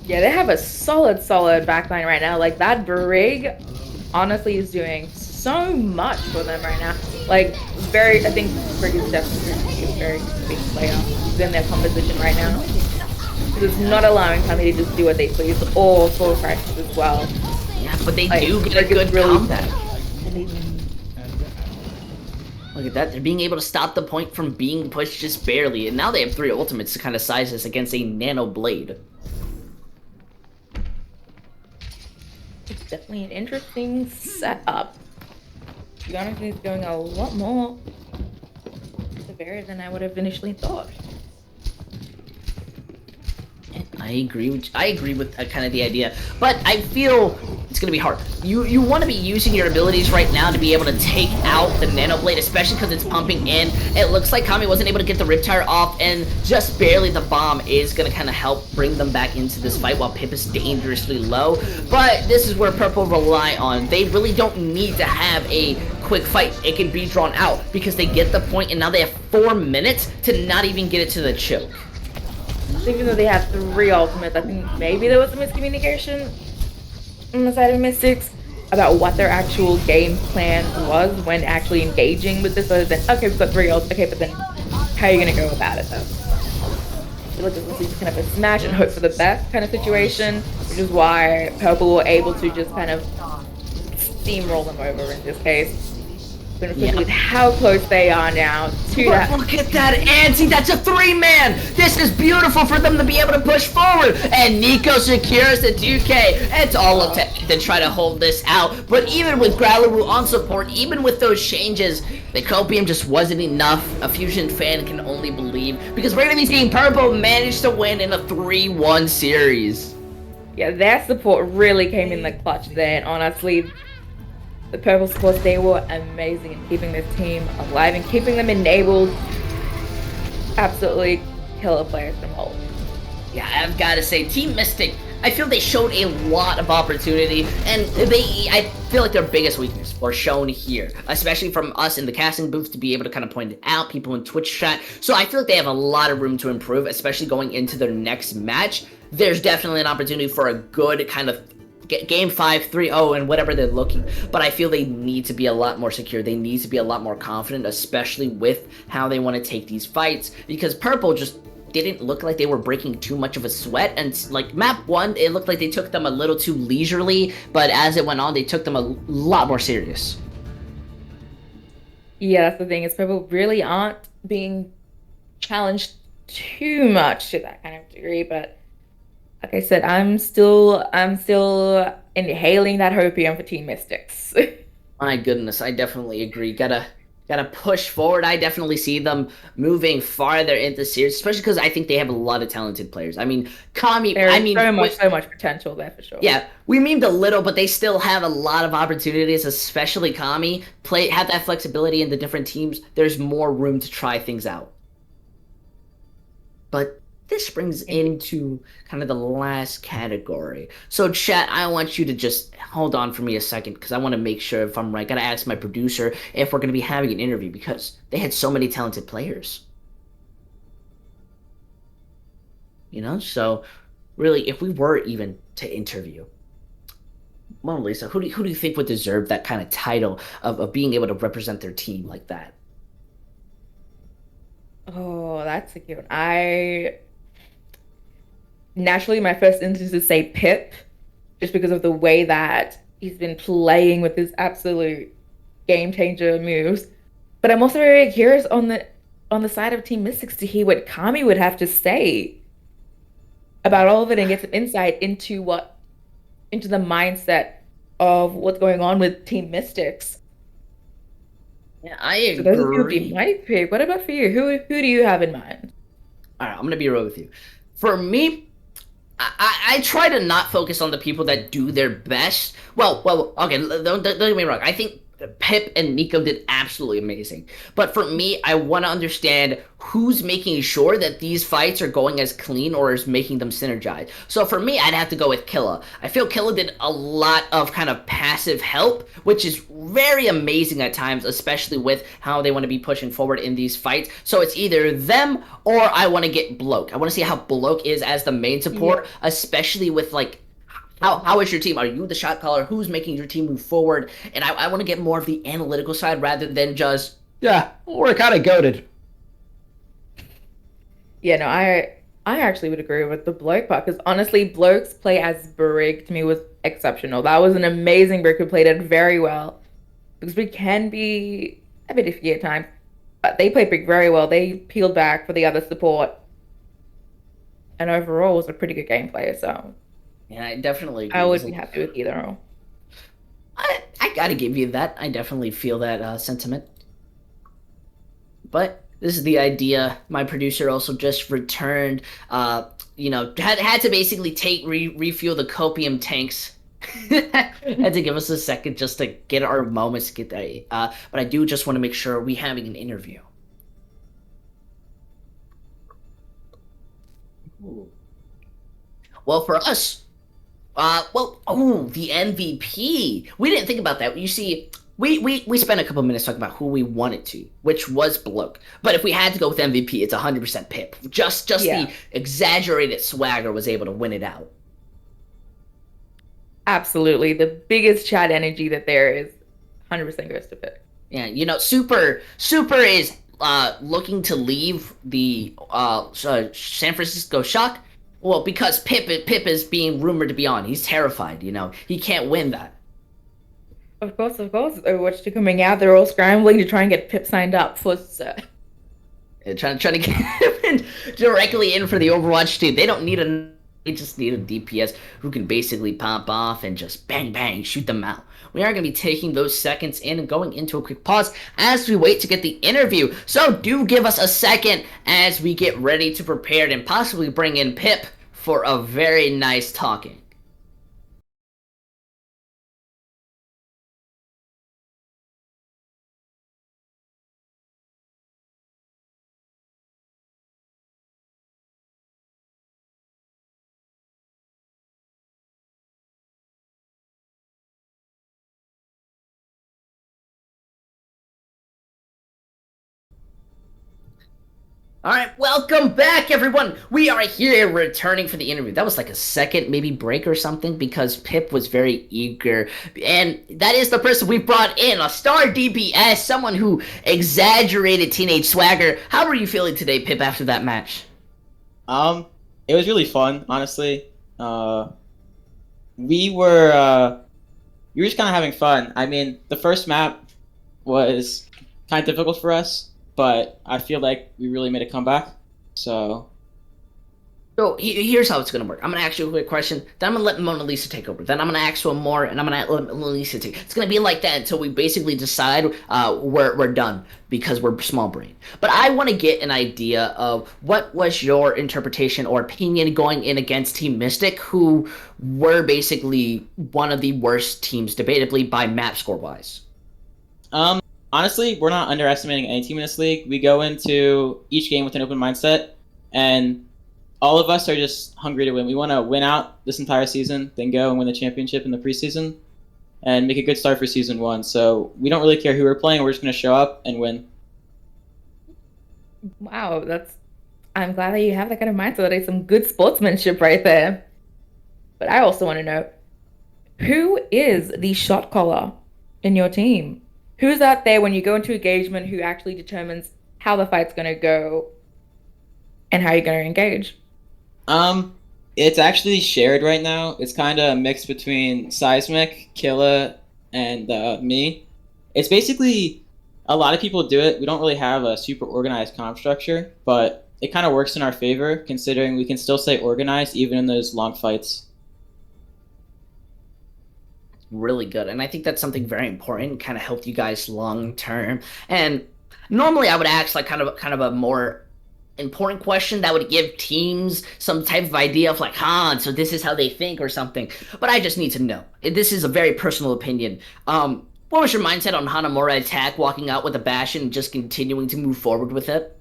Yeah, they have a solid backline right now. Like, that Brig honestly is doing so much for them right now. Like, I think Brig is definitely a very big player in their composition right now. It's not allowing Kami to just do what they please, or full Crisis as well. Yeah, but they do get a good combat. Look at that, they're being able to stop the point from being pushed just barely, and now they have 3 ultimates to kind of size this against a nano blade. It's definitely an interesting setup. To be honest, it's going a lot more severe than I would have initially thought. I agree with kind of the idea, but I feel it's gonna be hard. You want to be using your abilities right now to be able to take out the Nano Blade, especially because it's pumping in. It looks like Kami wasn't able to get the Riptire off, and just barely the bomb is gonna kind of help bring them back into this fight while Pip is dangerously low. But this is where Prpl rely on. They really don't need to have a quick fight. It can be drawn out because they get the point, and now they have 4 minutes to not even get it to the choke. Even though they have 3 ultimates, I think maybe there was some miscommunication on the side of Mystics about what their actual game plan was when actually engaging with this, other than, okay, we've got 3 ults, okay, but then how are you going to go about it, though? I feel like this was kind of a smash and hope for the best kind of situation, which is why Prpl were able to just kind of steamroll them over in this case. Yeah. With how close they are now to that. Look at that anti, that's a 3-man! This is beautiful for them to be able to push forward! And Nico secures the 2K. It's all up to try to hold this out. But even with Growlulu on support, even with those changes, the Copium just wasn't enough. A Fusion fan can only believe. Because we're gonna be seeing Prpl manage to win in a 3-1 series. Yeah, their support really came in the clutch there, and honestly, the Prpl supports, they were amazing in keeping this team alive and keeping them enabled. Absolutely killer players from hold. Yeah, I've got to say, Team Mystic, I feel they showed a lot of opportunity, and I feel like their biggest weakness was shown here, especially from us in the casting booth to be able to kind of point it out, people in Twitch chat. So I feel like they have a lot of room to improve, especially going into their next match. There's definitely an opportunity for a good kind of Game 5, 3-0, and whatever they're looking. But I feel they need to be a lot more secure. They need to be a lot more confident, especially with how they want to take these fights. Because Prpl just didn't look like they were breaking too much of a sweat. And like map one, it looked like they took them a little too leisurely, but as it went on, they took them a lot more serious. Yeah, that's the thing, is people really aren't being challenged too much to that kind of degree. But like I said, I'm still inhaling that hopium for Team Mystics. My goodness, I definitely agree. Gotta push forward. I definitely see them moving farther into the series, especially because I think they have a lot of talented players. I mean, Kami. There I is mean, so much, so much potential there for sure. yeah, we memed a little, but they still have a lot of opportunities, especially Kami. Play have that flexibility in the different teams. There's more room to try things out. But this brings Indeed. into kind of the last category. So, chat, I want you to just hold on for me a second because I want to make sure if I'm right. Gotta ask my producer if we're gonna be having an interview because they had so many talented players. So really, if we were even to interview Mona Lisa, who do you think would deserve that kind of title of being able to represent their team like that? Oh, that's a good one. I naturally, my first instinct is to say Pip, just because of the way that he's been playing with his absolute game changer moves. But I'm also very curious on the side of Team Mystics to hear what Kami would have to say about all of it and get some insight into the mindset of what's going on with Team Mystics. Yeah, I So those would be agree. my pick. What about for you? Who do you have in mind? All right, I'm gonna be real with you. For me, I try to not focus on the people that do their best. Well, okay, don't get me wrong. I think Pip and Nico did absolutely amazing. But for me, I want to understand who's making sure that these fights are going as clean or is making them synergize. So for me, I'd have to go with Killa. I feel Killa did a lot of kind of passive help, which is very amazing at times, especially with how they want to be pushing forward in these fights. So it's either them or I want to get Bloke. I want to see how Bloke is as the main Yeah. support, especially with like how is your team? Are you the shot caller? Who's making your team move forward? And I want to get more of the analytical side rather than just yeah, we're kind of goaded. Yeah, no, I actually would agree with the bloke part because honestly, Bloke's play as Brig to me was exceptional. That was an amazing Brig who played it very well because Brig can be a bit iffy at times, but they played Brig very well. They peeled back for the other support, and overall was a pretty good gameplay. So And I definitely I agree. would be happy with either or. I gotta give you that. I definitely feel that sentiment. But this is the idea. My producer also just returned. Had to basically refuel the copium tanks. Had to give us a second just to get our moments to get there. But I do just want to make sure we having an interview. Ooh. Well, for us, the MVP. We didn't think about that. You see, we spent a couple minutes talking about who we wanted to, which was Bloke. But if we had to go with MVP, it's 100% Pip. Just Yeah, the exaggerated swagger was able to win it out. absolutely. The biggest chat energy that there is 100% goes to Pitt. Yeah, Super is looking to leave the San Francisco Shock. Well, because Pip is being rumored to be on. He's terrified. He can't win that. Of course, of course. Overwatch 2 coming out, they're all scrambling to try and get Pip signed up for Trying to get him directly in for the Overwatch 2. They don't need a. They just need a DPS who can basically pop off and just bang bang shoot them out. We are going to be taking those seconds in and going into a quick pause as we wait to get the interview. So do give us a second as we get ready to prepare and possibly bring in Pip for a very nice talking. All right, welcome back, everyone. We are here returning for the interview. That was like a second, maybe break or something, because Pip was very eager. And that is the person we brought in, a star DPS, someone who exaggerated teenage swagger. How were you feeling today, Pip, after that match? Um, it was really fun, honestly. Uh, we were we were just kind of having fun. I mean, the first map was kind of difficult for us, but I feel like we really made a comeback. So, So here's how it's gonna work. I'm gonna ask you a quick question, then I'm gonna let Mona Lisa take over. Then I'm gonna ask one more, and I'm gonna let Mona Lisa take. It's gonna be like that until we basically decide we're done because we're small brain. But I want to get an idea of what was your interpretation or opinion going in against Team Mystic, who were basically one of the worst teams, debatably by map score wise. um, honestly, we're not underestimating any team in this league. We go into each game with an open mindset, and all of us are just hungry to win. We want to win out this entire season, then go and win the championship in the preseason, and make a good start for season one. So we don't really care who we're playing. We're just going to show up and win. Wow, that's I'm glad that you have that kind of mindset. That is some good sportsmanship right there. But I also want to know who is the shot caller in your team? Who's out there when you go into engagement who actually determines how the fight's going to go and how you're going to engage? Um, it's actually shared right now. It's kind of a mix between Seismic, Killa, and me. It's basically a lot of people do it. We don't really have a super organized comp structure, but it kind of works in our favor considering we can still stay organized even in those long fights. Really good, and I think that's something very important, kind of helped you guys long term. And normally I would ask like kind of a more important question that would give teams some type of idea of like, so this is how they think or something. But I just need to know. This is a very personal opinion. What was your mindset on Hanamura attack, walking out with a Bastion and just continuing to move forward with it?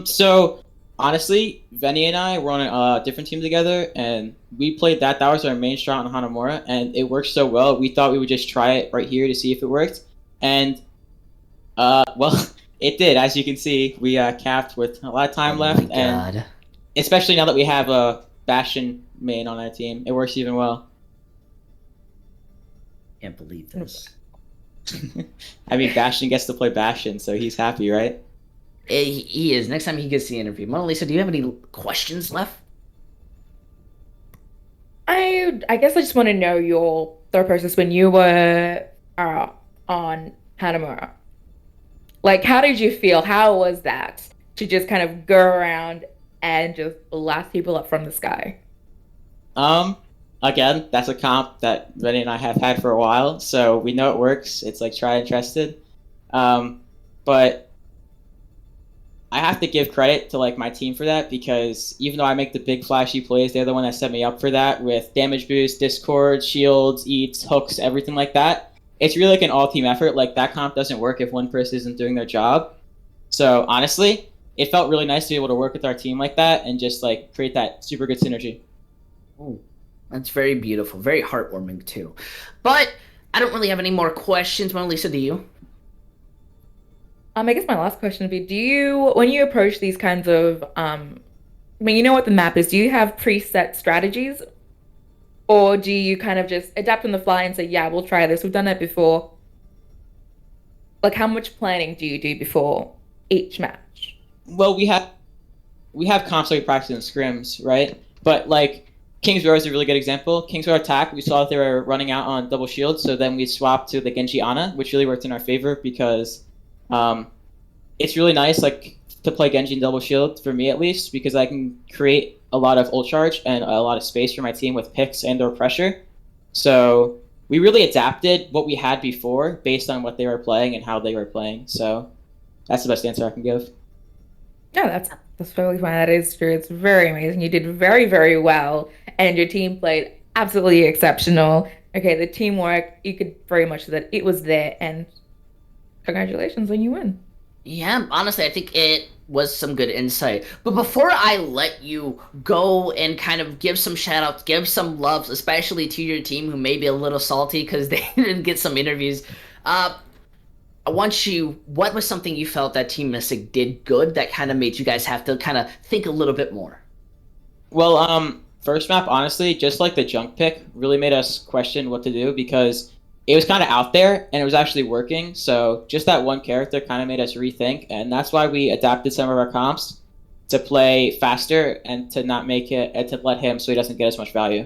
So honestly, Venny and I were on a different team together, and we played that. That was our main strat on Hanamura, and it worked so well. We thought we would just try it right here to see if it worked, and well, it did. As you can see, we capped with a lot of Oh time my left, and god. especially now that we have a Bastion main on our team, it works even well. Can't believe this. I mean, Bastion gets to play Bastion, so he's happy, right? He is. Next time he gets the interview. Mona Lisa, do you have any questions left? I guess I just want to know your thought process when you were on Hanamura. Like, how did you feel? How was that to just kind of go around and just blast people up from the sky? Um, Again, that's a comp that Rennie and I have had for a while, so we know it works. It's like tried and trusted. But I have to give credit to like my team for that because even though I make the big flashy plays, they're the one that set me up for that with damage boost, discord, shields, eats, hooks, everything like that. It's really like an all team effort. Like that comp doesn't work if one person isn't doing their job. So honestly, it felt really nice to be able to work with our team like that and just like create that super good synergy. Ooh, that's very beautiful, very heartwarming too. But I don't really have any more questions. Mona Lisa, do you? I guess my last question would be, do you, when you approach these kinds of, I mean, you know what the map is, do you have preset strategies? Or do you kind of just adapt on the fly and say, yeah, we'll try this. We've done that before. Like, how much planning do you do before each match? Well, we have comps that we practice in scrims, right? But like King's Row is a really good example. King's Row attack, we saw that they were running out on double shield, so then we swapped to the Genji Ana, which really worked in our favor because um, it's really nice like to play Genji in double shield for me at least because I can create a lot of ult charge and a lot of space for my team with picks and or pressure. So we really adapted what we had before based on what they were playing and how they were playing. So that's the best answer I can give. Yeah, that's totally fine. That is true. It's very amazing. You did very, very well, and your team played absolutely exceptional. Okay, the teamwork, you could very much say that it was there, and congratulations when you win. Yeah, honestly, I think it was some good insight. But before I let you go and kind of give some shout outs, give some loves, especially to your team who may be a little salty because they didn't get some interviews, uh, I want you, what was something you felt that Team Mystic did good that kind of made you guys have to kind of think a little bit more? Well, first map, honestly, just like the junk pick, really made us question what to do because it was kind of out there and it was actually working. So just that one character kind of made us rethink, and that's why we adapted some of our comps to play faster and to not make it and to let him so he doesn't get as much value.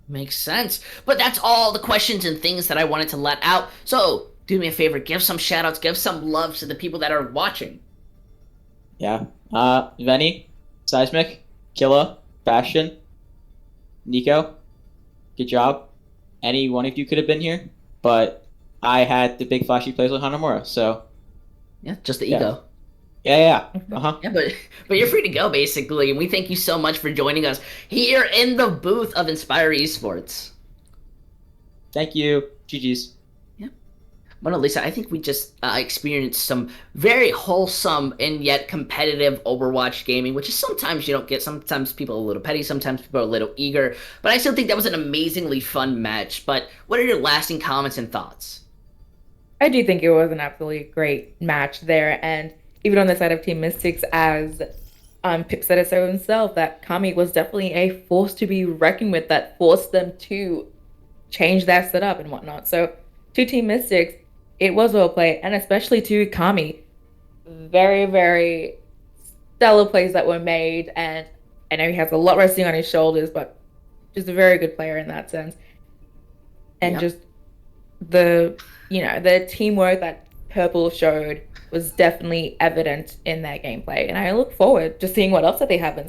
Makes sense. But that's all the questions and things that I wanted to let out. So do me a favor, give some shout outs, give some love to the people that are watching. Yeah. Venny, Seismic, Killa, Bastion, Nico, good job. Any one of you could have been here, but I had the big flashy plays with Hanamura, so Yeah, just the yeah. ego. Yeah. Uh-huh. Yeah, but you're free to go basically, and we thank you so much for joining us here in the booth of Inspire Esports. Thank you. GG's. Mona Lisa, I think we just experienced some very wholesome and yet competitive Overwatch gaming, which is sometimes you don't get. Sometimes people are a little petty, sometimes people are a little eager. But I still think that was an amazingly fun match. But what are your lasting comments and thoughts? I do think it was an absolutely great match there, and even on the side of Team Mystics, as Pip said it so himself, that Kami was definitely a force to be reckoned with that forced them to change that setup and whatnot. So to Team Mystics, it was well played, and especially to Kami, very, very stellar plays that were made, and I know he has a lot resting on his shoulders, but just a very good player in that sense. And Yep. just the teamwork that Prpl showed was definitely evident in their gameplay, and I look forward to seeing what else that they have in.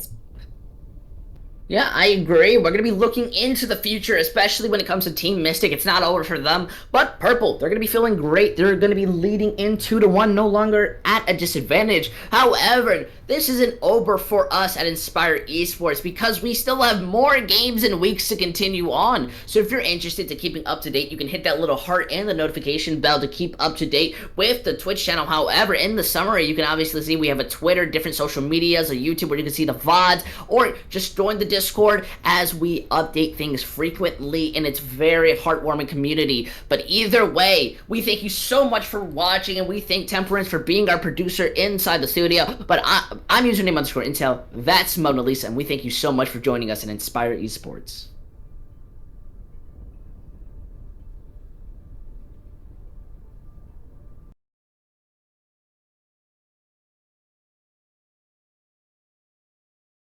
Yeah, I agree. We're going to be looking into the future, especially when it comes to Team Mystic. It's not over for them. But Prpl, they're going to be feeling great. They're going to be leading in 2-1, no longer at a disadvantage. However, this isn't over for us at Inspire Esports because we still have more games and weeks to continue on. So if you're interested to keeping up to date, you can hit that little heart and the notification bell to keep up to date with the Twitch channel. However, in the summary, you can obviously see we have a Twitter, different social medias, a YouTube where you can see the VODs, or just join the Discord as we update things frequently, and it's very heartwarming community. But either way, we thank you so much for watching, and we thank Temperance for being our producer inside the studio. But I'm username _Intel. That's Mona Lisa, and we thank you so much for joining us in Inspire Esports.